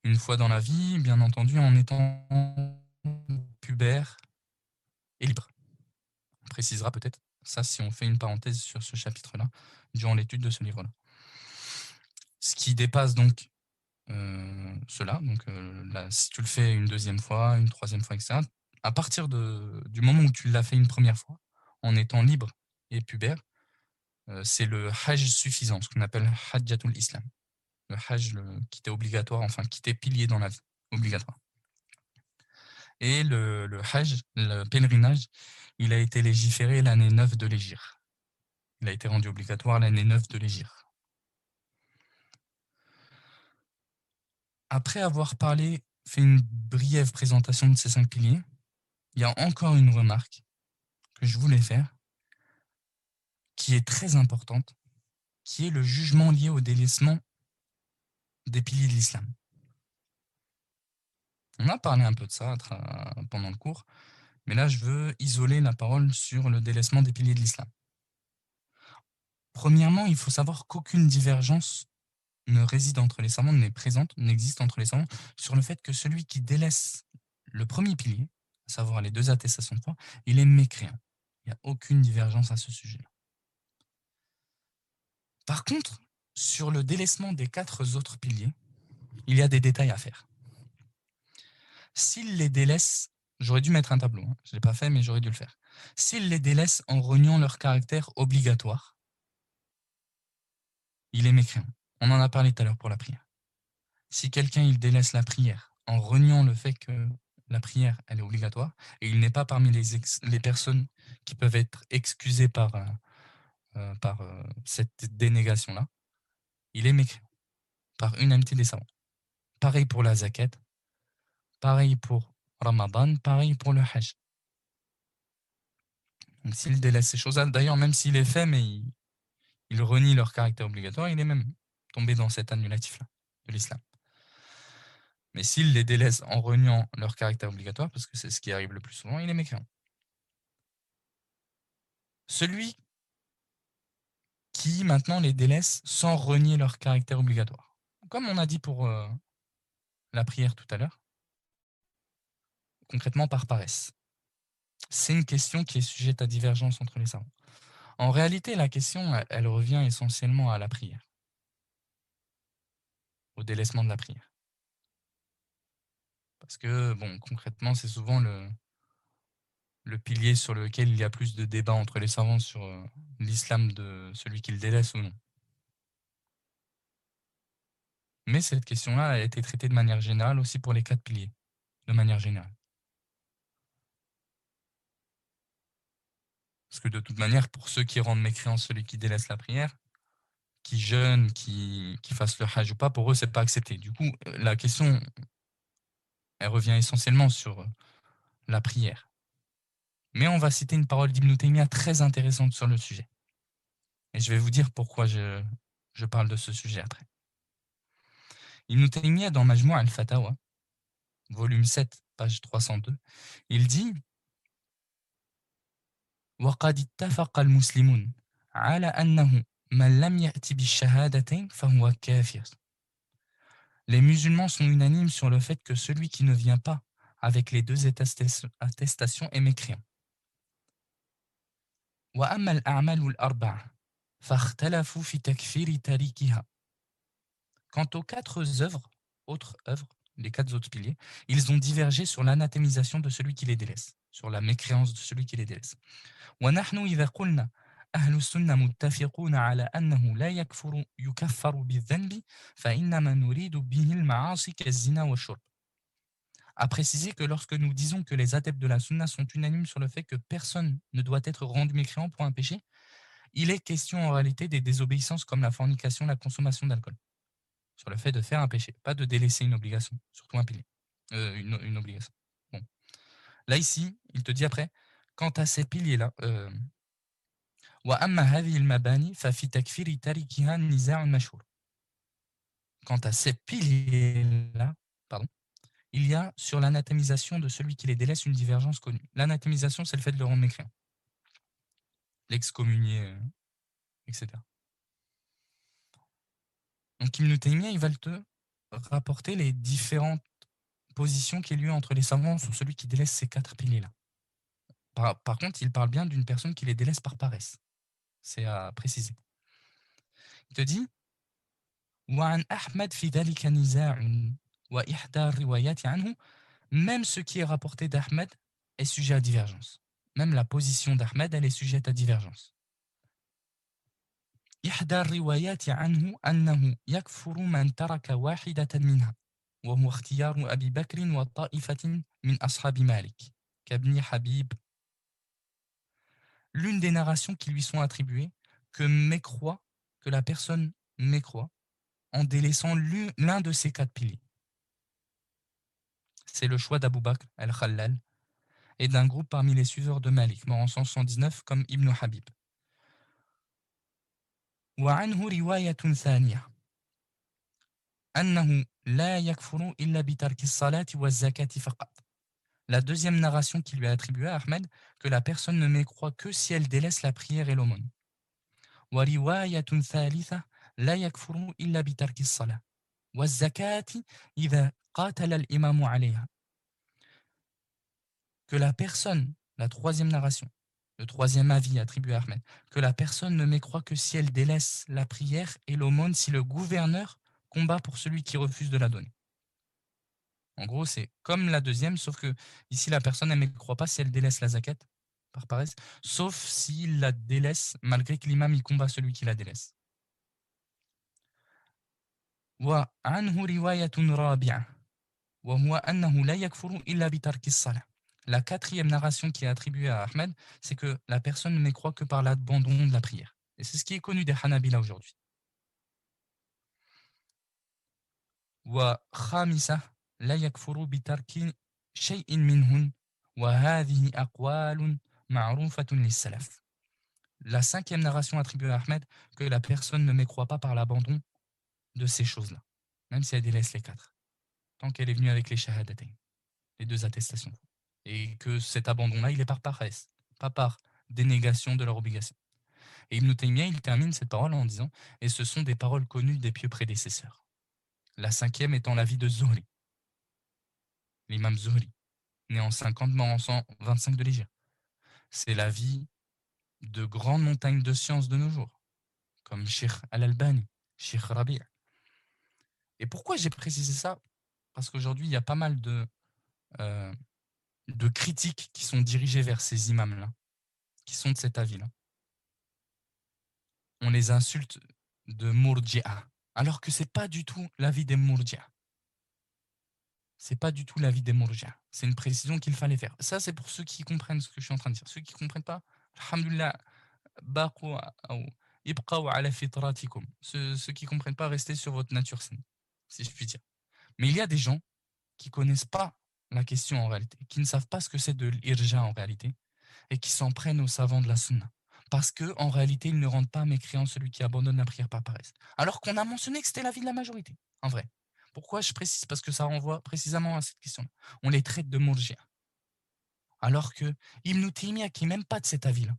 Une fois dans la vie, bien entendu, en étant pubère et libre. On précisera peut-être ça si on fait une parenthèse sur ce chapitre-là, durant l'étude de ce livre-là. Ce qui dépasse donc cela, donc là, si tu le fais une deuxième fois, une troisième fois, etc., à partir du moment où tu l'as fait une première fois, en étant libre et pubère, c'est le hajj suffisant, ce qu'on appelle hajjatul islam. Le hajj qui était obligatoire, enfin qui était pilier dans la vie, obligatoire. Et le hajj, le pèlerinage, il a été légiféré l'année 9 de l'Hégire. Il a été rendu obligatoire l'année 9 de l'Hégire. Après avoir fait une brève présentation de ces 5 piliers, il y a encore une remarque que je voulais faire, qui est très importante, qui est le jugement lié au délaissement des piliers de l'islam. On a parlé un peu de ça pendant le cours, mais là, je veux isoler la parole sur le délaissement des piliers de l'islam. Premièrement, il faut savoir qu'aucune divergence ne réside entre les savants, n'existe entre les savants, sur le fait que celui qui délaisse le premier pilier, à savoir les 2 attestations de foi, il est mécréant. Il n'y a aucune divergence à ce sujet-là. Par contre, sur le délaissement des 4 autres piliers, il y a des détails à faire. S'il les délaisse, j'aurais dû mettre un tableau, je ne l'ai pas fait, mais j'aurais dû le faire. S'il les délaisse en reniant leur caractère obligatoire, il est mécréant. On en a parlé tout à l'heure pour la prière. Si quelqu'un il délaisse la prière en reniant le fait que la prière elle est obligatoire, et il n'est pas parmi les personnes qui peuvent être excusées par cette dénégation-là, il est mécréant, par unanimité des savants. Pareil pour la zakat, pareil pour Ramadan, pareil pour le hajj. Donc s'il délaisse ces choses-là, d'ailleurs même s'il est fait, mais il renie leur caractère obligatoire, il est même tombé dans cet annulatif-là de l'islam. Mais s'il les délaisse en reniant leur caractère obligatoire, parce que c'est ce qui arrive le plus souvent, il est mécréant. Celui qui maintenant les délaisse sans renier leur caractère obligatoire. Comme on a dit pour la prière tout à l'heure, concrètement par paresse. C'est une question qui est sujette à divergence entre les savants. En réalité, la question, elle revient essentiellement à la prière, au délaissement de la prière. Parce que, bon, concrètement, c'est souvent le pilier sur lequel il y a plus de débats entre les savants sur l'islam de celui qui le délaisse ou non. Mais cette question-là a été traitée de manière générale aussi pour les 4 piliers, de manière générale. Parce que de toute manière, pour ceux qui rendent mécréant celui qui délaisse la prière, qui jeûnent, qui fassent le hajj ou pas, pour eux, c'est pas accepté. Du coup, la question, elle revient essentiellement sur la prière. Mais on va citer une parole d'Ibn Taymiyyah très intéressante sur le sujet. Et je vais vous dire pourquoi je parle de ce sujet après. Ibn Taymiyyah, dans Majmou' al-Fatawa, volume 7, page 302, il dit وَقَدِ اتَّفَقَ الْمُسْلِمُونَ عَلَى أَنَّهُ مَنْ لَمْ يَأْتِ بِالشَّهَادَتَيْنِ فَهُوَ كَافِرٌ. Les musulmans sont unanimes sur le fait que celui qui ne vient pas avec les 2 attestations est mécréant. وَأَمَّا الْأَعْمَالُ الْأَرْبَعَةُ فَاخْتَلَفُوا فِي تَكْفِيرِ تَارِكِهَا. Quant aux 4 autres œuvres, les 4 autres piliers, ils ont divergé sur l'anathémisation de celui qui les délaisse, sur la mécréance de celui qui les délaisse. وَنَحْنُ إِذَا قُلْنَا أهل السنة متفقون على أنه لا يكفر بالذنب فإنما نريد به المعاصي كالزنا والشرب. À préciser que lorsque nous disons que les adeptes de la sunna sont unanimes sur le fait que personne ne doit être rendu mécréant pour un péché, il est question en réalité des désobéissances comme la fornication, la consommation d'alcool. Sur le fait de faire un péché, pas de délaisser une obligation, surtout un pilier, une obligation. Bon. Là, ici, il te dit après, quant à ces piliers-là, وأما هذه المباني ففي تكفير تاركها نزاع مشهور. Quant à ces piliers-là, pardon, il y a sur l'anathémisation de celui qui les délaisse une divergence connue. L'anathémisation, c'est le fait de le rendre mécréant, l'excommunier, etc. Donc Ibn Taymiyyah, il va te rapporter les différentes positions qu'il y a eu entre les savants sur celui qui délaisse ces 4 piliers-là. Par contre, il parle bien d'une personne qui les délaisse par paresse. C'est à préciser. Il te dit وعن أحمد في ذلك نزاع وإحدى الروايات عنه. Même ce qui est rapporté d'Ahmed est sujet à divergence. Même la position d'Ahmed, elle est sujette à divergence. إحدى الروايات عنه أنه يكفر من ترك واحدة منها وهو اختيار أبي بكر وطائفة من أصحاب مالك كابن حبيب. L'une des narrations qui lui sont attribuées que la personne mécroit en délaissant l'un de ces 4 piliers. C'est le choix d'Abu Bakr al-Khallal et d'un groupe parmi les suiveurs de Malik, mort en 179 comme Ibn Habib. وعنه رواية ثانية أنه لا يكفر إلا بترك الصلاة والزكاة فقط. La deuxième narration qui lui est attribuée à Ahmed, que la personne ne mécroit que si elle délaisse la prière et l'aumône. ورواية ثالثة لا يكفر إلا بترك الصلاة والزكاة إذا قاتل الإمام عليها. Que la personne, la troisième narration, le troisième avis attribué à Ahmed, que la personne ne mécroit que si elle délaisse la prière et l'aumône si le gouverneur combat pour celui qui refuse de la donner. En gros, c'est comme la deuxième, sauf que ici, la personne ne mécroit pas si elle délaisse la zakat, par paresse, sauf s'il la délaisse, malgré que l'imam il combat celui qui la délaisse. وعنه رواية رابعة وهو أنه لا يكفر إلا بترك الصلاة. La quatrième narration qui est attribuée à Ahmed, c'est que la personne ne mécroit que par l'abandon de la prière. Et c'est ce qui est connu des Hanabila aujourd'hui. وخامسة لا يكفر بترك شيء منهن وهذه أقوال معروفة للسلف. La cinquième narration attribuée à Ahmed, que la personne ne mécroit pas par l'abandon de ces choses-là, même si elle délaisse les 4, tant qu'elle est venue avec les shahadatayn, les 2 attestations. Et que cet abandon-là, il est par paresse, pas par dénégation de leur obligation. Et Ibn Taymiyyah, il termine cette parole en disant « Et ce sont des paroles connues des pieux prédécesseurs ». La cinquième étant l'avis de Zuhri, l'imam Zuhri, né en 50, mort en 125 de l'Hégire. C'est l'avis de grandes montagnes de science de nos jours, comme Sheikh Al-Albani, Sheikh Rabi'. Et pourquoi j'ai précisé ça? Parce qu'aujourd'hui, il y a pas mal de critiques qui sont dirigées vers ces imams-là, qui sont de cet avis-là. On les insulte de Murji'a, alors que c'est pas du tout l'avis des Murji'a. C'est pas du tout l'avis des Murji'a. C'est une précision qu'il fallait faire. Ça, c'est pour ceux qui comprennent ce que je suis en train de dire. Ceux qui comprennent pas, alhamdoulilah, baqou ou ibqaw ala fitratikum. Ceux qui comprennent pas, restez sur votre nature saine, si je puis dire. Mais il y a des gens qui connaissent pas la question en réalité, qui ne savent pas ce que c'est de l'irja en réalité, et qui s'en prennent aux savants de la sunna. Parce qu'en réalité, ils ne rendent pas mécréant celui qui abandonne la prière par paresse. Alors qu'on a mentionné que c'était l'avis de la majorité, en vrai. Pourquoi je précise? Parce que ça renvoie précisément à cette question-là. On les traite de Murji'a. Alors que Ibn Taymiyyah, qui n'est même pas de cet avis-là,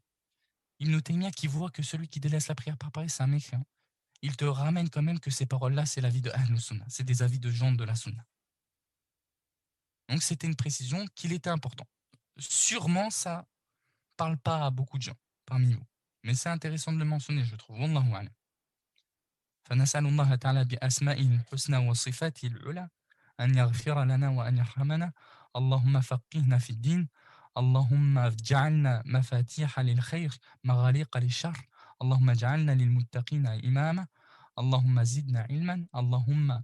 Ibn Taymiyyah qui voit que celui qui délaisse la prière par paresse, c'est un mécréant, il te ramène quand même que ces paroles-là, c'est l'avis de Ahlus Sunnah. C'est des avis de gens de la Sunna. Donc c'était une précision qu'il était important. Sûrement, ça parle pas à beaucoup de gens parmi vous. Mais c'est intéressant de le mentionner, je trouve. Wallahu a'lam. فنسأل الله تعالى بأسمائه الحسنى وصفاته العلى أن يغفر لنا وأن يرحمنا. اللهم فقهنا في الدين. اللهم اجعلنا مفاتيح للخير مغاليق للشر. اللهم اجعلنا للمتقين إماما. اللهم زدنا علما. اللهم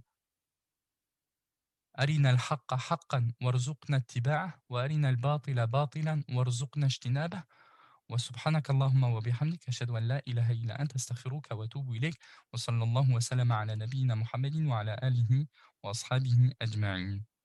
أرنا الحق حقا وارزقنا اتباعه وأرنا الباطل باطلا وارزقنا اجتنابه. وسبحانك اللهم وبحمدك أشهد أن لا إله إلا أنت أستغفرك وأتوب إليك وصلى الله وسلم على نبينا محمد وعلى آله وأصحابه أجمعين.